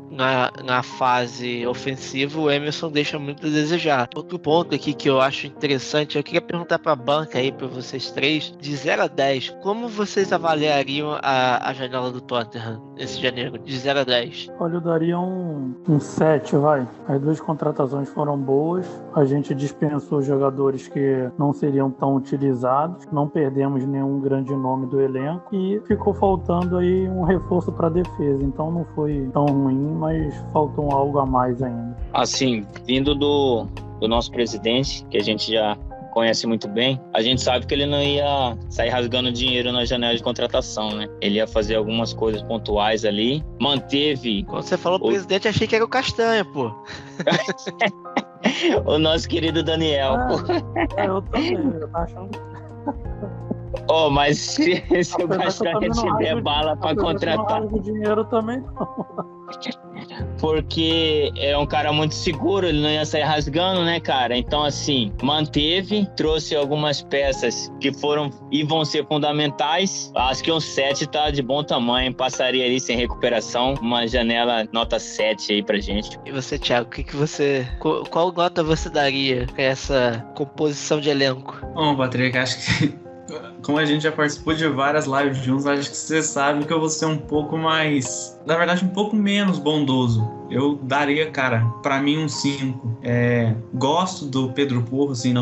na fase ofensiva, o Emerson deixa muito a desejar. Outro ponto aqui que eu acho interessante, eu queria perguntar para a banca aí, para vocês três, de 0 a 10, como vocês avaliariam a janela do Tottenham esse janeiro, de 0 a 10? Olha, eu daria um 7, vai. As 2 contratações foram boas, a gente dispensou jogadores que não seriam tão utilizados, não perdemos nenhum grande nome do elenco e ficou faltando aí um reforço para a defesa, então não foi tão ruim, mas faltou algo a mais ainda. Assim, vindo do nosso presidente, que a gente já conhece muito bem, a gente sabe que ele não ia sair rasgando dinheiro na janela de contratação, né? Ele ia fazer algumas coisas pontuais ali, manteve... Quando você falou presidente, achei que era o Castanha, pô. O nosso querido Daniel, pô. Eu também, eu tava achando... Mas se o Castanha tiver bala pra contratar... Não dinheiro também não. Porque é um cara muito seguro, ele não ia sair rasgando, né, cara? Então, assim, manteve, trouxe algumas peças que foram e vão ser fundamentais. Acho que um 7 tá de bom tamanho, passaria ali sem recuperação, uma janela nota 7 aí pra gente. E você, Thiago, qual nota você daria pra essa composição de elenco? Bom, Patrick, acho que como a gente já participou de várias lives juntos, acho que você sabe que eu vou ser um pouco mais... Na verdade, um pouco menos bondoso. Eu daria, cara, pra mim um 5. Gosto do Pedro Porro, assim,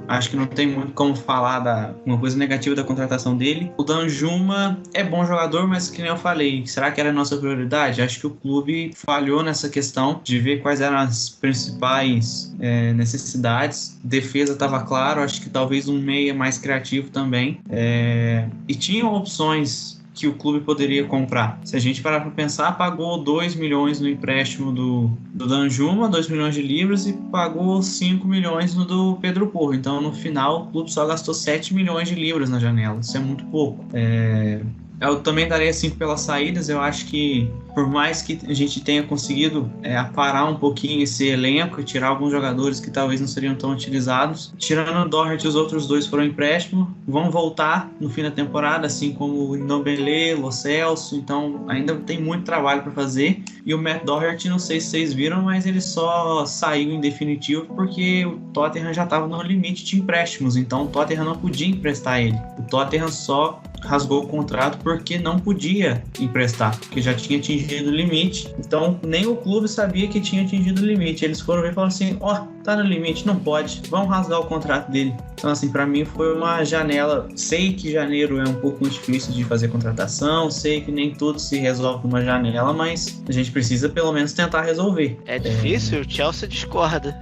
acho que não tem muito como falar uma coisa negativa da contratação dele. O Danjuma é bom jogador, mas que nem eu falei, será que era a nossa prioridade? Acho que o clube falhou nessa questão de ver quais eram as principais necessidades. Defesa estava claro, acho que talvez um meia mais criativo também. E tinham opções que o clube poderia comprar. Se a gente parar para pensar, pagou 2 milhões no empréstimo do Danjuma, 2 milhões de libras, e pagou 5 milhões no do Pedro Porro. Então, no final, o clube só gastou 7 milhões de libras na janela. Isso é muito pouco. Eu também daria 5 pelas saídas. Eu acho que, por mais que a gente tenha conseguido aparar um pouquinho esse elenco e tirar alguns jogadores que talvez não seriam tão utilizados, tirando o Doherty, os outros 2 foram empréstimo, vão voltar no fim da temporada, assim como o Ndombele, Lo Celso, então ainda tem muito trabalho para fazer. E o Matt Doherty, não sei se vocês viram, mas ele só saiu em definitivo porque o Tottenham já estava no limite de empréstimos, então o Tottenham não podia emprestar ele. O Tottenham só rasgou o contrato porque não podia emprestar, porque já tinha atingido o limite. Então nem o clube sabia que tinha atingido o limite. Eles foram ver e falaram assim, tá no limite, não pode, vamos rasgar o contrato dele. Então assim, pra mim foi uma janela. Sei que janeiro é um pouco difícil de fazer contratação, sei que nem tudo se resolve numa janela, mas a gente precisa pelo menos tentar resolver. É difícil, o Chelsea discorda.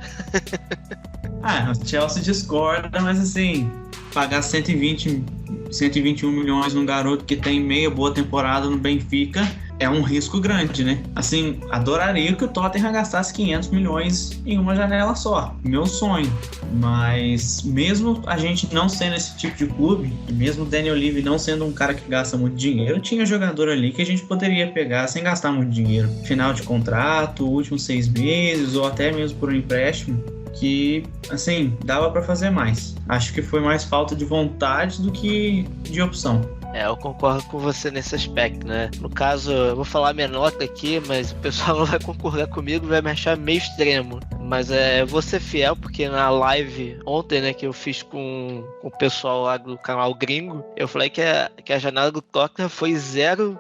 O Chelsea discorda, mas assim, pagar 121 milhões num garoto que tem meia boa temporada no Benfica é um risco grande, né? Assim, adoraria que o Tottenham gastasse 500 milhões em uma janela só. Meu sonho. Mas mesmo a gente não sendo esse tipo de clube, mesmo o Daniel Levy não sendo um cara que gasta muito dinheiro, tinha jogador ali que a gente poderia pegar sem gastar muito dinheiro. Final de contrato, últimos 6 meses, ou até mesmo por um empréstimo, que, assim, dava pra fazer mais. Acho que foi mais falta de vontade do que de opção. Eu concordo com você nesse aspecto, né? No caso, eu vou falar minha nota aqui, mas o pessoal não vai concordar comigo, vai me achar meio extremo. Mas eu vou ser fiel, porque na live ontem, né, que eu fiz com o pessoal lá do canal Gringo, eu falei que a janela do Tottenham foi 0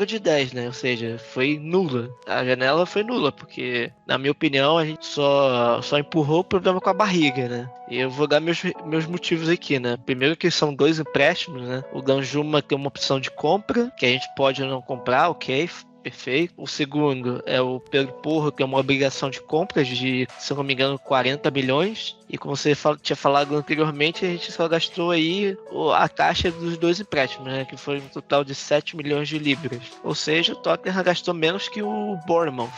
de 10, né? Ou seja, foi nula. A janela foi nula, porque, na minha opinião, a gente só empurrou o problema com a barriga, né? E eu vou dar meus motivos aqui, né? Primeiro que são 2 empréstimos, né? O Danjuma tem uma opção de compra, que a gente pode não comprar, ok, perfeito. O segundo é o Pedro Porro, que é uma obrigação de compras de, se eu não me engano, 40 milhões. E como você tinha falado anteriormente, a gente só gastou aí a taxa dos 2 empréstimos, né? Que foi um total de 7 milhões de libras. Ou seja, o Tottenham gastou menos que o Bournemouth,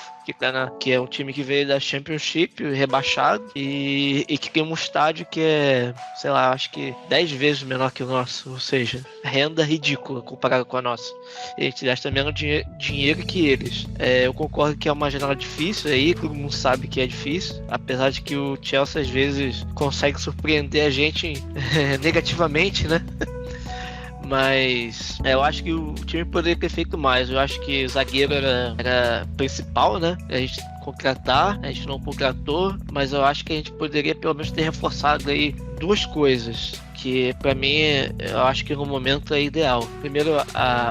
que é um time que veio da Championship, rebaixado, e que tem um estádio que é, sei lá, acho que 10 vezes menor que o nosso. Ou seja, renda ridícula comparada com a nossa. E a gente gasta menos dinheiro que eles. Eu concordo que é uma janela difícil aí, todo mundo sabe que é difícil, apesar de que o Chelsea às vezes consegue surpreender a gente negativamente, né? Mas eu acho que o time poderia ter feito mais. Eu acho que o zagueiro era principal, né? A gente contratar, a gente não contratou, mas eu acho que a gente poderia pelo menos ter reforçado aí 2 coisas que pra mim eu acho que no momento é ideal. Primeiro,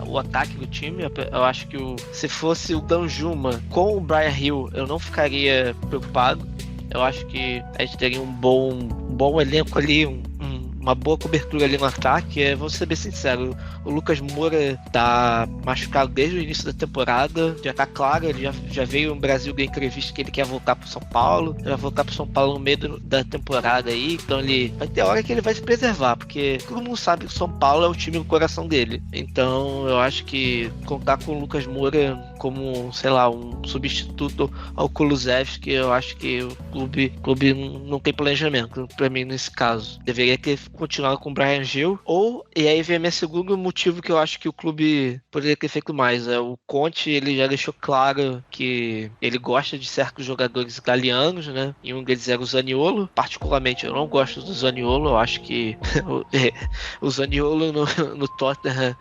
o ataque do time. Eu acho que se fosse o Danjuma com o Bryan Gil, eu não ficaria preocupado. Eu acho que a gente teria um bom elenco ali, uma boa cobertura ali no ataque. Vou ser bem sincero, o Lucas Moura tá machucado desde o início da temporada, já tá claro, ele já veio no Brasil da entrevista que ele quer voltar pro São Paulo, ele vai voltar pro São Paulo no meio da temporada aí, então ele vai ter hora que ele vai se preservar, porque todo mundo sabe que o São Paulo é o time no coração dele. Então eu acho que contar com o Lucas Moura como, sei lá, um substituto ao Kulusevski, eu acho que o clube não tem planejamento pra mim nesse caso. Deveria ter continuado com o Bryan Gil, e aí vem meu segundo motivo que eu acho que o clube poderia ter feito mais. O Conte, ele já deixou claro que ele gosta de certos jogadores italianos, né? E um deles era o Zaniolo. Particularmente, eu não gosto do Zaniolo. Eu acho que o Zaniolo no Tottenham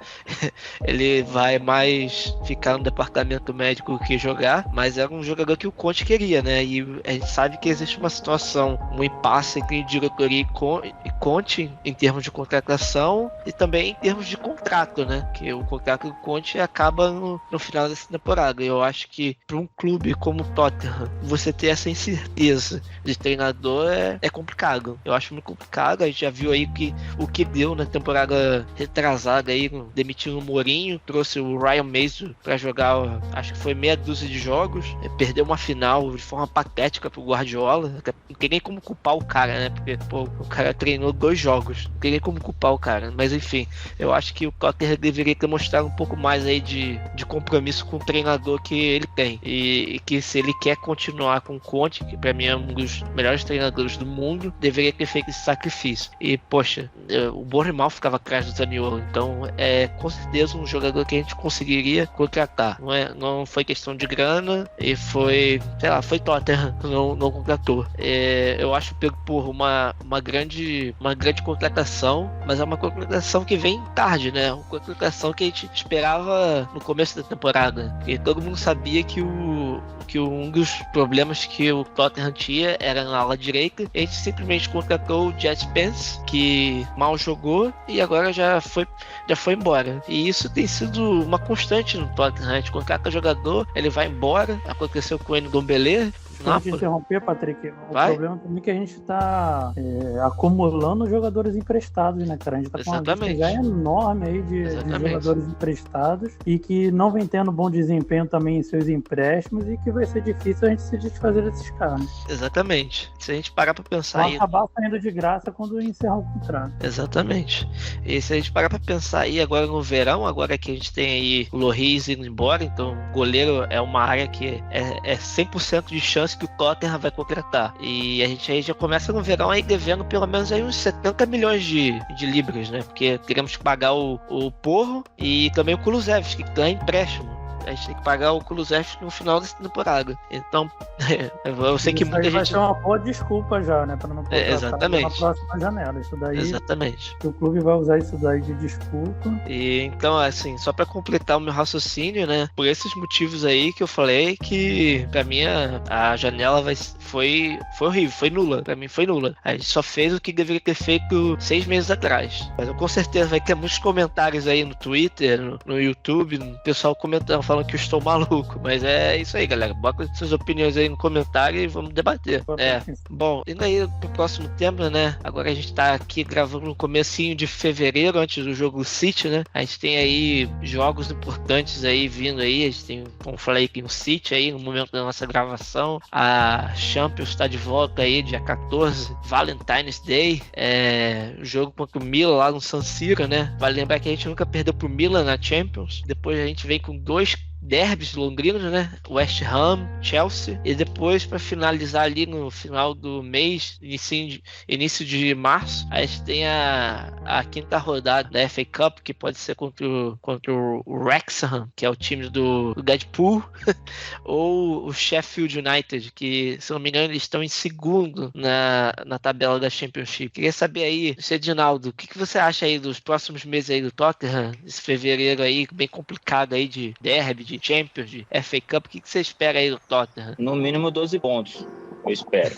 ele vai mais ficar no departamento médico que jogar, mas era um jogador que o Conte queria, né? E a gente sabe que existe uma situação, um impasse entre diretoria e Conte em termos de contratação e também em termos de contrato, né? Que o contrato do Conte acaba no final dessa temporada. Eu acho que para um clube como o Tottenham, você ter essa incerteza de treinador é complicado. Eu acho muito complicado. A gente já viu aí o que deu na temporada retrasada aí, demitindo o Mourinho, trouxe o Ryan Mason para jogar, acho que foi meia dúzia de jogos, perdeu uma final de forma patética pro Guardiola. Não tem nem como culpar o cara, né? Porque o cara treinou 2 jogos, não tem nem como culpar o cara. Mas enfim, eu acho que o Tottenham deveria ter mostrado um pouco mais aí de compromisso com o treinador que ele tem, e que se ele quer continuar com o Conte, que pra mim é um dos melhores treinadores do mundo, deveria ter feito esse sacrifício. E poxa, o Bournemouth ficava atrás do Zaniolo, então é com certeza um jogador que a gente conseguiria contratar. Não foi questão de grana, e foi Tottenham, não contratou. Eu acho por uma grande contratação, mas é uma contratação que vem tarde, né? Uma contratação que a gente esperava no começo da temporada, e todo mundo sabia que um dos problemas que o Tottenham tinha era na ala direita. A gente simplesmente contratou o Jet Spence, que mal jogou e agora já foi embora. E isso tem sido uma constante no Tottenham. A gente contrata jogador, ele vai embora. Aconteceu com o Ndombele. Pode interromper, Patrick. O problema também é que a gente tá acumulando jogadores emprestados, né, cara? A gente tá com uma lista já enorme aí de jogadores emprestados e que não vem tendo bom desempenho também em seus empréstimos, e que vai ser difícil a gente se desfazer desses caras. Exatamente. Se a gente parar pra pensar aí, acabar saindo de graça quando encerrar o contrato. Exatamente. E se a gente parar pra pensar aí agora no verão, agora que a gente tem aí o Lloris indo embora, então goleiro é uma área que é 100% de chance que o Tottenham vai contratar. E a gente aí já começa no verão aí devendo pelo menos aí uns 70 milhões de libras, né? Porque teremos que pagar o Porro e também o Kulusevski, que tá em empréstimo. A gente tem que pagar o Kulusevski no final dessa temporada. Então, eu sei que muita gente... vai ser uma boa desculpa já, né? Pra não contratar na próxima janela. Isso daí... Exatamente. O clube vai usar isso daí de desculpa. E então, assim, só pra completar o meu raciocínio, né? Por esses motivos aí que eu falei, que pra mim a janela foi horrível, foi nula. Pra mim foi nula. A gente só fez o que deveria ter feito 6 meses atrás. Mas eu com certeza vai ter muitos comentários aí no Twitter, no YouTube, o pessoal comentando, falando que eu estou maluco, mas é isso aí, galera. Bota suas opiniões aí no comentário e vamos debater. Bom, indo aí pro próximo tema, né? Agora a gente tá aqui gravando no comecinho de fevereiro, antes do jogo City, né? A gente tem aí jogos importantes aí vindo aí. A gente tem, como falei aqui, no City aí, no momento da nossa gravação. A Champions está de volta aí, dia 14, Valentine's Day. O jogo contra o Milan lá no San Siro, né? Vale lembrar que a gente nunca perdeu pro Milan na Champions. Depois a gente vem com 2 derbys londrinos, né? West Ham, Chelsea, e depois para finalizar ali no final do mês, início de março, a gente tem a quinta rodada da FA Cup, que pode ser contra o Wrexham, que é o time do Deadpool, ou o Sheffield United, que, se não me engano, eles estão em segundo na tabela da Championship. Queria saber aí, Edinaldo, o que você acha aí dos próximos meses aí do Tottenham, esse fevereiro aí, bem complicado aí de derby, de Champions, de FA Cup, o que você espera aí do Tottenham? No mínimo 12 pontos, eu espero.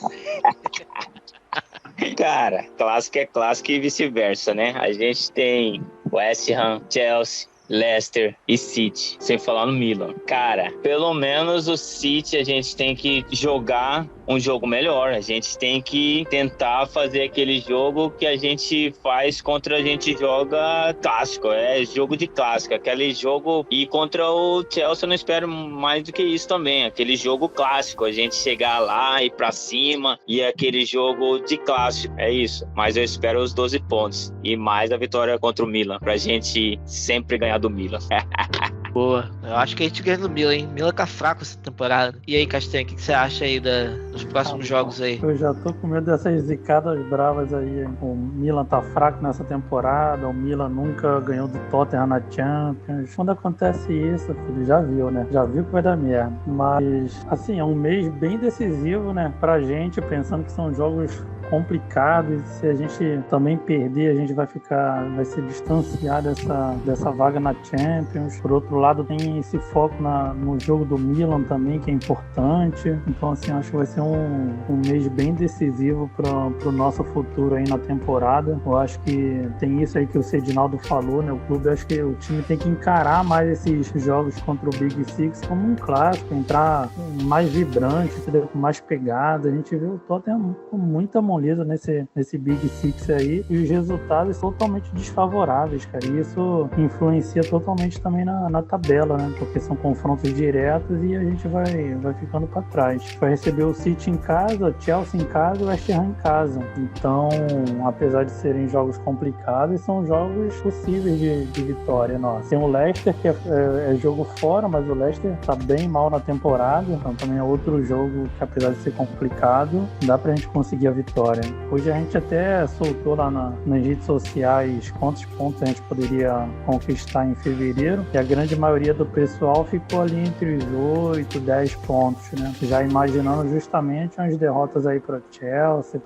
Cara, clássico é clássico e vice-versa, né? A gente tem West Ham, Chelsea, Leicester e City, sem falar no Milan. Cara, pelo menos o City a gente tem que jogar um jogo melhor, a gente tem que tentar fazer aquele jogo que a gente faz contra a gente joga clássico, jogo de clássico, aquele jogo, e contra o Chelsea eu não espero mais do que isso também, aquele jogo clássico, a gente chegar lá, ir pra cima, e aquele jogo de clássico, é isso, mas eu espero os 12 pontos, e mais a vitória contra o Milan, pra gente sempre ganhar do Milan. Boa, eu acho que a gente ganha do Milan, hein? Milan tá fraco essa temporada. E aí, Castanho, o que você acha aí dos próximos jogos aí? Eu já tô com medo dessas zicadas bravas aí, hein? O Milan tá fraco nessa temporada, o Milan nunca ganhou do Tottenham na Champions. Quando acontece isso, filho, já viu, né? Já viu que vai dar merda. Mas, assim, é um mês bem decisivo, né? Pra gente, pensando que são jogos complicados. Se a gente também perder, a gente vai se distanciar dessa vaga na Champions. Por outro lado, tem esse foco no jogo do Milan também, que é importante. Então, assim, acho que vai ser um mês bem decisivo pro nosso futuro aí na temporada. Eu acho que tem isso aí que o Edinaldo falou, né? O clube, acho que o time tem que encarar mais esses jogos contra o Big Six como um clássico, entrar mais vibrante, com mais pegada. A gente viu o Tottenham com muita moleza nesse Big Six aí, e os resultados totalmente desfavoráveis, cara. E isso influencia totalmente também na tabela, né? Porque são confrontos diretos e a gente vai ficando para trás. Vai receber o City em casa, Chelsea em casa e o West Ham em casa. Então, apesar de serem jogos complicados, são jogos possíveis de vitória nossa. Tem o Leicester, que é jogo fora, mas o Leicester tá bem mal na temporada, então também é outro jogo que, apesar de ser complicado, dá pra gente conseguir a vitória. Hoje a gente até soltou lá nas redes sociais quantos pontos a gente poderia conquistar em fevereiro, e a grande maioria do pessoal ficou ali entre os 8, 10 pontos, né? Já imaginando justamente umas derrotas aí para Chelsea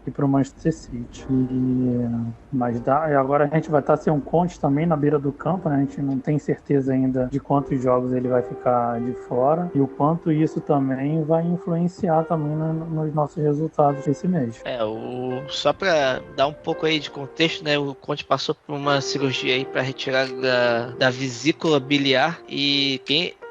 e para o Manchester City. Mas agora a gente vai estar sem um Conte também na beira do campo, né? A gente não tem certeza ainda de quantos jogos ele vai ficar de fora e o quanto isso também vai influenciar também nos nossos resultados desse mês. Só para dar um pouco aí de contexto, né? O Conte passou por uma cirurgia aí para retirada da vesícula biliar, e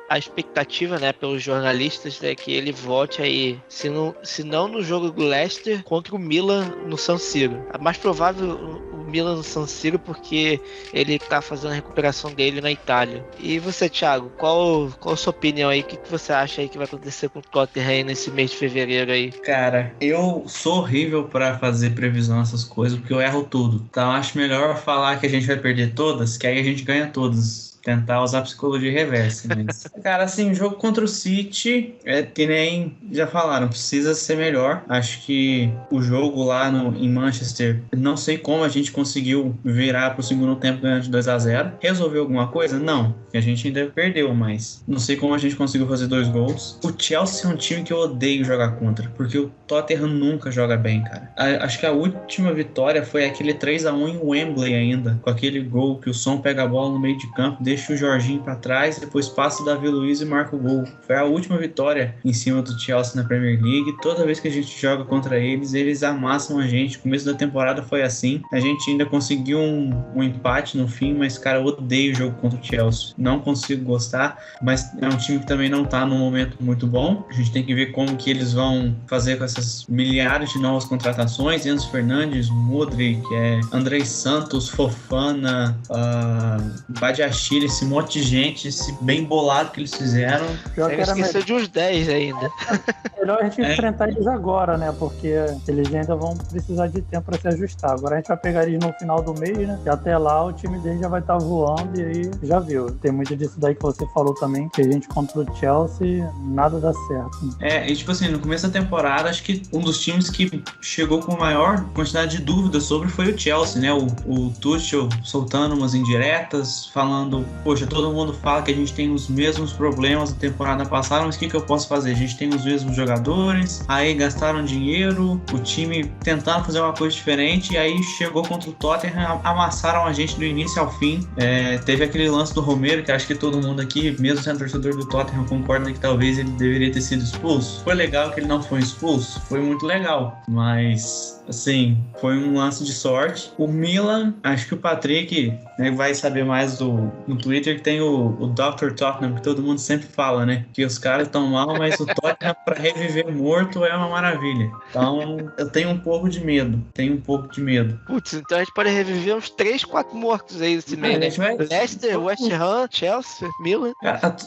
a expectativa, né, pelos jornalistas é que ele volte aí, se não no jogo do Leicester, contra o Milan no San Siro. A mais provável o Milan no San Siro, porque ele tá fazendo a recuperação dele na Itália. E você, Thiago, qual a sua opinião aí? O que você acha aí que vai acontecer com o Tottenham aí nesse mês de fevereiro aí? Cara, eu sou horrível pra fazer previsão dessas coisas, porque eu erro tudo. Então acho melhor falar que a gente vai perder todas, que aí a gente ganha todas. Tentar usar psicologia reversa, mas... Cara, assim, o jogo contra o City, que nem já falaram, precisa ser melhor. Acho que o jogo lá em Manchester, não sei como a gente conseguiu virar pro segundo tempo ganhando de 2-0. Resolveu alguma coisa? Não, a gente ainda perdeu, mas não sei como a gente conseguiu fazer 2 gols. O Chelsea é um time que eu odeio jogar contra, porque o Tottenham nunca joga bem, cara. Acho que a última vitória foi aquele 3-1 em Wembley ainda, com aquele gol que o Son pega a bola no meio de campo, deixa o Jorginho pra trás, depois passa o Davi Luiz e marca o gol. Foi a última vitória em cima do Chelsea na Premier League. Toda vez que a gente joga contra eles amassam a gente. O começo da temporada foi assim. A gente ainda conseguiu um empate no fim, mas, cara, eu odeio o jogo contra o Chelsea. Não consigo gostar, mas é um time que também não tá num momento muito bom. A gente tem que ver como que eles vão fazer com essas milhares de novas contratações. Enzo Fernandes, Modric, Andrei Santos, Fofana, Badiashile, esse monte de gente, esse bem bolado que eles fizeram. Você esqueceu de uns 10 ainda. Melhor a gente enfrentar eles agora, né? Porque eles ainda vão precisar de tempo para se ajustar. Agora a gente vai pegar eles no final do mês, né? E até lá o time deles já vai estar voando e aí já viu. Tem muito disso daí que você falou também, que a gente contra o Chelsea, nada dá certo. E tipo assim, no começo da temporada, acho que um dos times que chegou com maior quantidade de dúvidas sobre foi o Chelsea, né? O Tuchel soltando umas indiretas, falando, poxa, todo mundo fala que a gente tem os mesmos problemas da temporada passada, mas o que eu posso fazer? A gente tem os mesmos jogadores, aí gastaram dinheiro, o time tentando fazer uma coisa diferente, e aí chegou contra o Tottenham, amassaram a gente do início ao fim. Teve aquele lance do Romero, que acho que todo mundo aqui, mesmo sendo torcedor do Tottenham, concorda que talvez ele deveria ter sido expulso. Foi legal que ele não foi expulso? Foi muito legal, mas assim, foi um lance de sorte. O Milan, acho que o Patrick, né, vai saber mais no Twitter, que tem o Dr. Tottenham, que todo mundo sempre fala, né? Que os caras estão mal, mas o Tottenham para reviver morto é uma maravilha. Então, eu tenho um pouco de medo. Putz, então a gente pode reviver uns 3, 4 mortos aí nesse meio, né? Leicester, West Ham, Chelsea, Milan,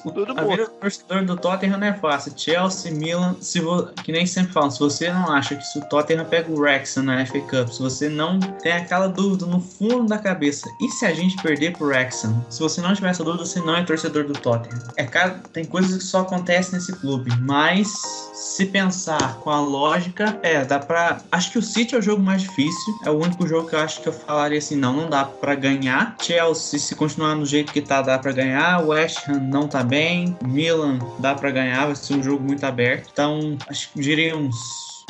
tudo morto. O torcedor do Tottenham não é fácil. Chelsea, Milan, que nem sempre falam, se você não acha que se o Tottenham pega o Wrexham na FA Cup, se você não tem aquela dúvida no fundo da cabeça, e se a gente perder pro Wrexham? Se você não tiver essa dúvida, você não é torcedor do Tottenham. Cara, tem coisas que só acontecem nesse clube, mas se pensar com a lógica, dá pra... Acho que o City é o jogo mais difícil, é o único jogo que eu acho que eu falaria assim, não dá pra ganhar. Chelsea, se continuar no jeito que tá, dá pra ganhar. West Ham não tá bem. Milan, dá pra ganhar, vai ser um jogo muito aberto. Então, acho que diria uns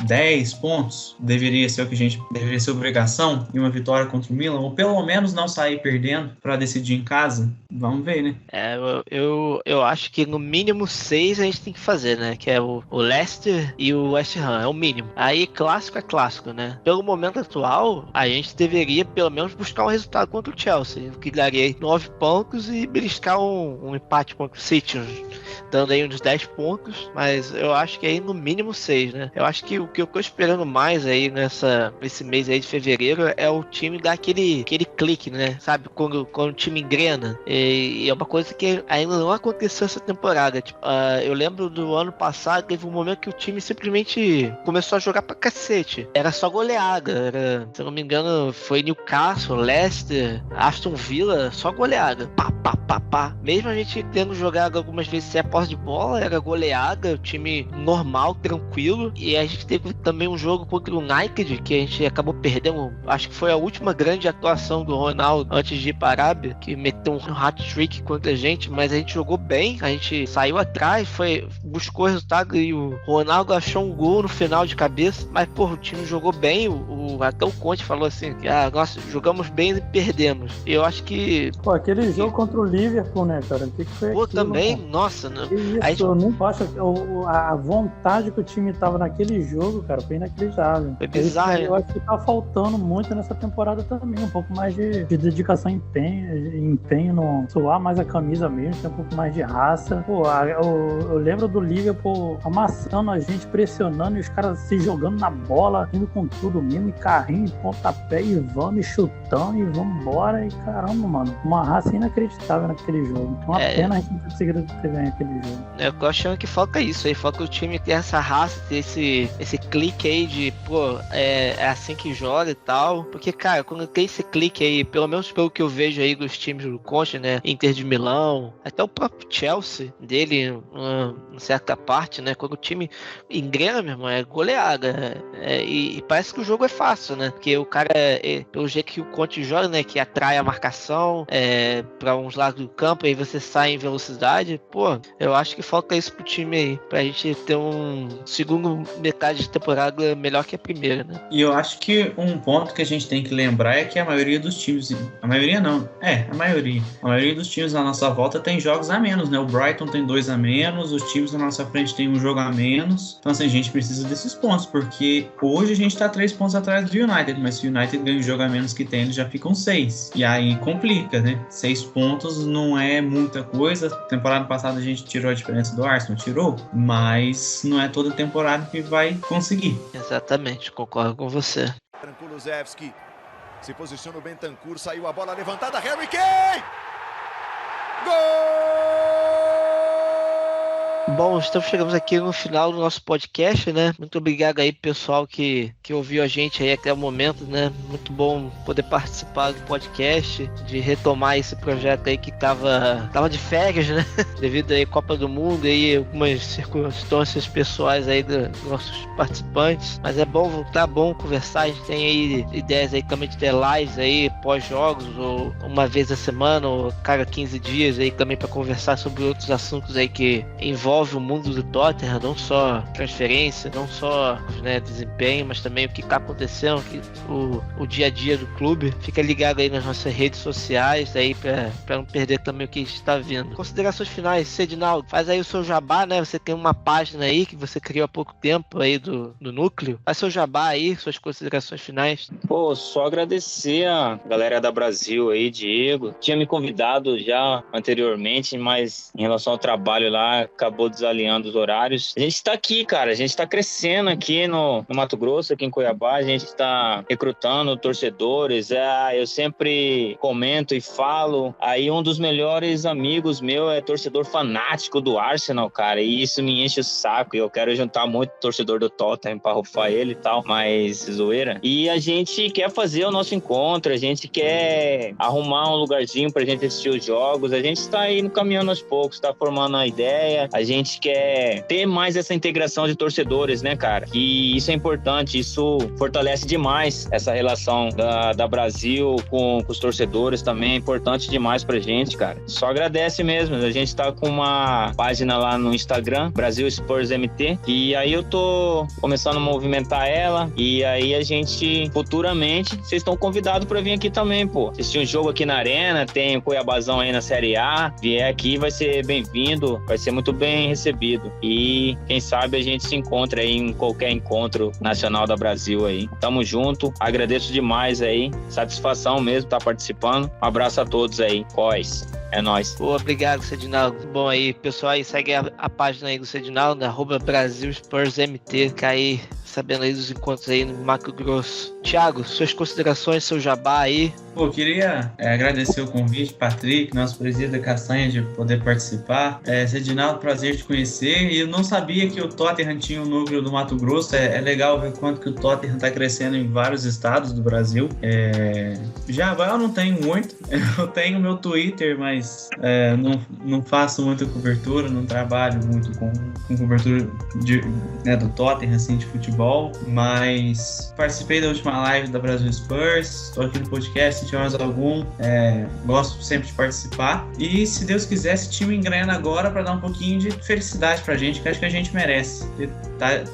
10 pontos, deveria ser obrigação, e uma vitória contra o Milan, ou pelo menos não sair perdendo para decidir em casa. Vamos ver, né? Eu acho que no mínimo 6 a gente tem que fazer, né? Que é o Leicester e o West Ham, é o mínimo. Aí clássico é clássico, né? Pelo momento atual, a gente deveria pelo menos buscar um resultado contra o Chelsea, que daria 9 pontos e beliscar um empate contra o City, dando aí uns 10 pontos, mas eu acho que aí no mínimo 6, né? Eu acho que o que eu tô esperando mais aí nesse mês aí de fevereiro é o time dar aquele clique, né? Sabe? Quando o time engrena. E é uma coisa que ainda não aconteceu essa temporada. Tipo, eu lembro do ano passado, teve um momento que o time simplesmente começou a jogar pra cacete. Era só goleada. Se eu não me engano, foi Newcastle, Leicester, Aston Villa, só goleada. Pá. Mesmo a gente tendo jogado algumas vezes sem a posse de bola, era goleada, o time normal, tranquilo. E a gente teve também um jogo contra o United, que a gente acabou perdendo. Acho que foi a última grande atuação do Ronaldo antes de ir para a Arábia, que meteu um hat-trick contra a gente, mas a gente jogou bem, a gente saiu atrás, buscou o resultado e o Ronaldo achou um gol no final de cabeça, mas o time jogou bem, até o Conte falou assim, que nós jogamos bem e perdemos. Eu acho que... aquele jogo contra o Liverpool, né, cara? O que foi aquilo, também, cara? Nossa, isso, eu não acho a vontade que o time tava naquele jogo, cara, foi inacreditável. Foi bizarro. Eu acho que tá faltando muito nessa temporada também, um pouco mais de dedicação e empenho no suar mais a camisa mesmo, tem um pouco mais de raça. Eu lembro do Liverpool amassando a gente, pressionando, e os caras se jogando na bola, indo com tudo mesmo, e carrinho, e pontapé, e vamos, e chutando, e vamos embora, e caramba, mano, uma raça inacreditável naquele jogo. Uma pena a gente não ter conseguido ter ganho aquele jogo. Eu tô achando que falta isso aí, falta o time ter essa raça, ter esse clique aí de, é assim que joga e tal, porque, cara, quando tem esse clique aí, pelo menos pelo que eu vejo aí dos times do Conte, né, Inter de Milão, até o próprio Chelsea dele, em certa parte, né, quando o time engrena, meu irmão, é goleada, e parece que o jogo é fácil, né, porque o cara, pelo jeito que o Conte joga, né, que atrai a marcação pra uns lados do campo, aí você sai em velocidade, Eu acho que falta isso pro time aí, pra gente ter um segundo metade de temporada melhor que a primeira, né? E eu acho que um ponto que a gente tem que lembrar é que a maioria dos times, a maioria dos times na nossa volta tem jogos a menos, né? O Brighton tem 2 a menos, os times na nossa frente tem um jogo a menos. Então, assim, a gente precisa desses pontos, porque hoje a gente tá 3 pontos atrás do United, mas se o United ganha o jogo a menos que tem, eles já ficam 6. E aí complica, né? 6 pontos não é muita coisa. Temporada passada a gente tirou a diferença do Arsenal, tirou, mas não é toda temporada que vai conseguir. Exatamente, concordo com você. Kulusevski se posiciona o Bentancur, saiu a bola levantada, Harry Kane! Gol! Bom, chegamos aqui no final do nosso podcast, né? Muito obrigado aí, pessoal, que ouviu a gente aí até o momento, né? Muito bom poder participar do podcast, de retomar esse projeto aí que tava de férias, né? Devido aí à Copa do Mundo e algumas circunstâncias pessoais aí dos nossos participantes. Mas é bom voltar, bom conversar. A gente tem aí ideias aí também de ter lives aí pós-jogos, ou uma vez a semana, ou cada 15 dias aí também para conversar sobre outros assuntos aí que envolvem o mundo do Tottenham, não só transferência, não só, né, desempenho, mas também o que está acontecendo, o dia a dia do clube. Fica ligado aí nas nossas redes sociais aí para não perder também o que está vindo. Considerações finais, Cedinaldo, faz aí o seu jabá, né? Você tem uma página aí que você criou há pouco tempo aí do núcleo. Faz seu jabá aí, suas considerações finais. Pô, só agradecer a galera da Brasil aí, Diego. Tinha me convidado já anteriormente, mas em relação ao trabalho lá, acabou desalinhando os horários. A gente está aqui, cara, a gente está crescendo aqui no Mato Grosso, aqui em Cuiabá, a gente está recrutando torcedores. Eu sempre comento e falo, aí um dos melhores amigos meu é torcedor fanático do Arsenal, cara, e isso me enche o saco, e eu quero juntar muito torcedor do Tottenham para rufar ele e tal, mas zoeira. E a gente quer fazer o nosso encontro, a gente quer arrumar um lugarzinho pra gente assistir os jogos, a gente está aí caminhando aos poucos, está formando a ideia, a gente quer ter mais essa integração de torcedores, né, cara? E isso é importante, isso fortalece demais essa relação da Brasil com os torcedores também, é importante demais pra gente, cara. Só agradece mesmo, a gente tá com uma página lá no Instagram, Brasil Spurs MT, e aí eu tô começando a movimentar ela, e aí a gente, futuramente, vocês estão convidados pra vir aqui também, pô. Assistir um jogo aqui na Arena, tem o Cuiabazão aí na Série A, vier aqui vai ser bem-vindo, vai ser muito bem recebido. E quem sabe a gente se encontra aí em qualquer encontro nacional da Brasil aí. Tamo junto, agradeço demais aí, satisfação mesmo estar participando. Um abraço a todos aí, Cois. É nóis. Pô, obrigado, Cedinaldo. Bom aí, pessoal, aí segue a página aí do Cedinaldo, @BrasilSpursMT, que aí sabendo aí dos encontros aí no Mato Grosso. Thiago, suas considerações, seu jabá aí. Pô, queria agradecer o convite, Patrick, nosso presidente da Castanha, de poder participar. Cedinaldo, prazer te conhecer. E eu não sabia que o Tottenham tinha um núcleo do Mato Grosso. É legal ver quanto que o Tottenham está crescendo em vários estados do Brasil. Jabá eu não tenho muito. Eu tenho meu Twitter, mas não faço muita cobertura, não trabalho muito com cobertura do Tottenham, assim, de futebol. Mas participei da última live da Brasil Spurs, estou aqui no podcast, se tiver mais algum, gosto sempre de participar. E se Deus quiser, esse time engrena agora para dar um pouquinho de felicidade pra gente, que acho que a gente merece.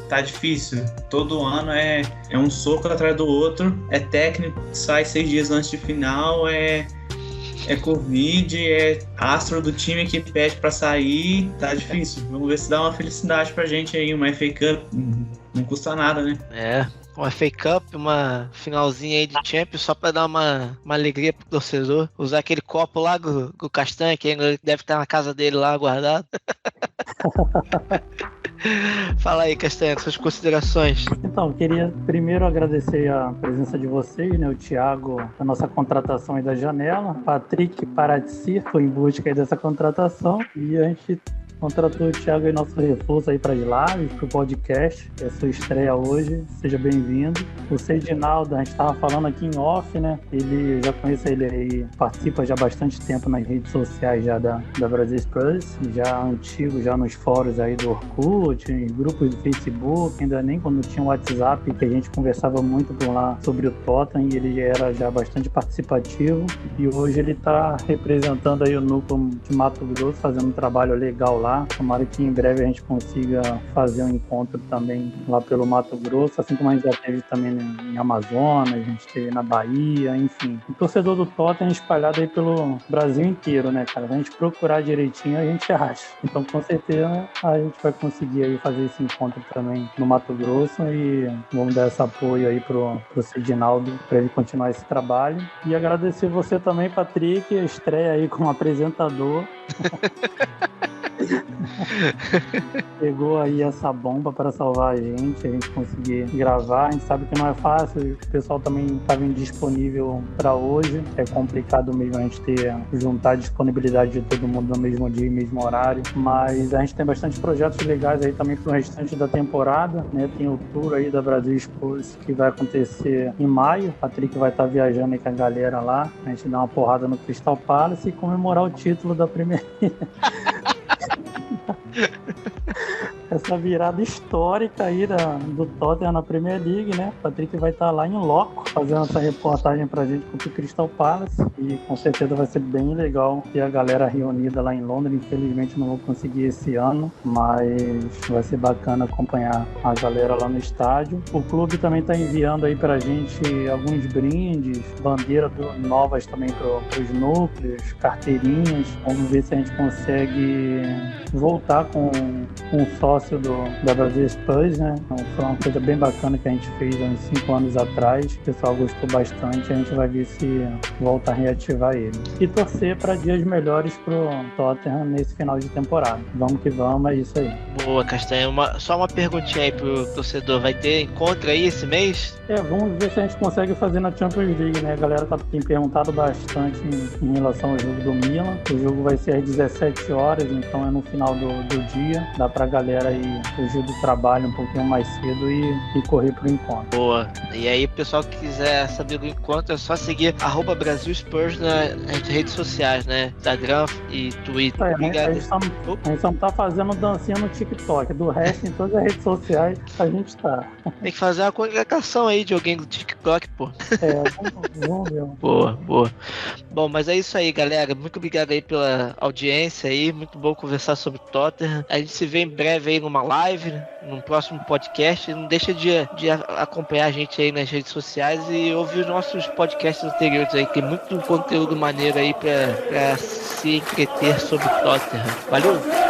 Tá difícil, todo ano é um soco atrás do outro, é técnico que sai 6 dias antes de final, é Covid, é astro do time que pede pra sair, tá difícil. Vamos ver se dá uma felicidade pra gente aí, uma FA Cup, não custa nata, né? Uma FA Cup, uma finalzinha aí de Champions, só pra dar uma alegria pro torcedor. Usar aquele copo lá do Castanha, que ainda deve estar na casa dele lá guardado. Fala aí, Castanha, suas considerações. Então, queria primeiro agradecer a presença de vocês, né? O Thiago, a nossa contratação aí da janela. Patrick Paradisi foi em busca aí dessa contratação. E a gente contratou o Thiago aí, nosso reforço aí para as lives, para o podcast. É a sua estreia hoje, seja bem-vindo. O Cedinaldo, a gente estava falando aqui em off, né? Ele, já conheço ele aí, participa já há bastante tempo nas redes sociais já da Brasil Spurs, já antigo, já nos fóruns aí do Orkut, em grupos do Facebook, ainda nem quando tinha o WhatsApp, que a gente conversava muito por lá sobre o Tottenham, e ele era já bastante participativo. E hoje ele está representando aí o núcleo de Mato Grosso, fazendo um trabalho legal lá. lá. Tomara que em breve a gente consiga fazer um encontro também lá pelo Mato Grosso, assim como a gente já teve também em Amazonas, a gente teve na Bahia, enfim. O torcedor do Tottenham espalhado aí pelo Brasil inteiro, né, cara? Se a gente procurar direitinho, a gente acha. Então, com certeza, a gente vai conseguir aí fazer esse encontro também no Mato Grosso e vamos dar esse apoio aí pro Cidinaldo para ele continuar esse trabalho. E agradecer você também, Patrick, a estreia aí como apresentador. Pegou aí essa bomba para salvar a gente conseguir gravar. A gente sabe que não é fácil, o pessoal também estava indisponível para hoje. É complicado mesmo a gente juntar a disponibilidade de todo mundo no mesmo dia e mesmo horário, mas a gente tem bastante projetos legais aí também para o restante da temporada, né? Tem o tour aí da Brasil Sports que vai acontecer em maio. O Patrick vai estar viajando aí com a galera lá, a gente dá uma porrada no Crystal Palace e comemorar o título da Premier League. Essa virada histórica aí do Tottenham na Premier League, né? O Patrick vai estar lá em loco fazendo essa reportagem pra gente contra o Crystal Palace e com certeza vai ser bem legal ter a galera reunida lá em Londres. Infelizmente não vou conseguir esse ano, mas vai ser bacana acompanhar a galera lá no estádio. O clube também tá enviando aí pra gente alguns brindes, bandeiras novas também pros núcleos, carteirinhas. Vamos ver se a gente consegue voltar com um sócio da Brasil Spurs, né? Foi uma coisa bem bacana que a gente fez há uns 5 anos atrás. O pessoal gostou bastante. A gente vai ver se volta a reativar ele. E torcer para dias melhores pro Tottenham nesse final de temporada. Vamos que vamos, é isso aí. Boa, Castanha. Só uma perguntinha aí pro torcedor. Vai ter encontro aí esse mês? Vamos ver se a gente consegue fazer na Champions League, né? A galera tem perguntado bastante em relação ao jogo do Milan. O jogo vai ser às 17 horas, então é no final do dia. Dá pra galera aí fugir do trabalho um pouquinho mais cedo e correr pro encontro. Boa. E aí, o pessoal que quiser saber do encontro, é só seguir @Brasil Spurs nas redes sociais, né? Instagram e Twitter. Obrigado. A gente só não tá fazendo dancinha no TikTok. Do resto, em todas as redes sociais, a gente tá. Tem que fazer uma congregação aí de alguém do TikTok, pô. Vamos ver. Boa. Bom, mas é isso aí, galera. Muito obrigado aí pela audiência aí. Muito bom conversar sobre Tottenham. A gente se vê em breve aí numa live, num próximo podcast. Não deixa de acompanhar a gente aí nas redes sociais e ouvir os nossos podcasts anteriores aí. Tem muito conteúdo maneiro aí pra se entreter sobre Tottenham. Valeu!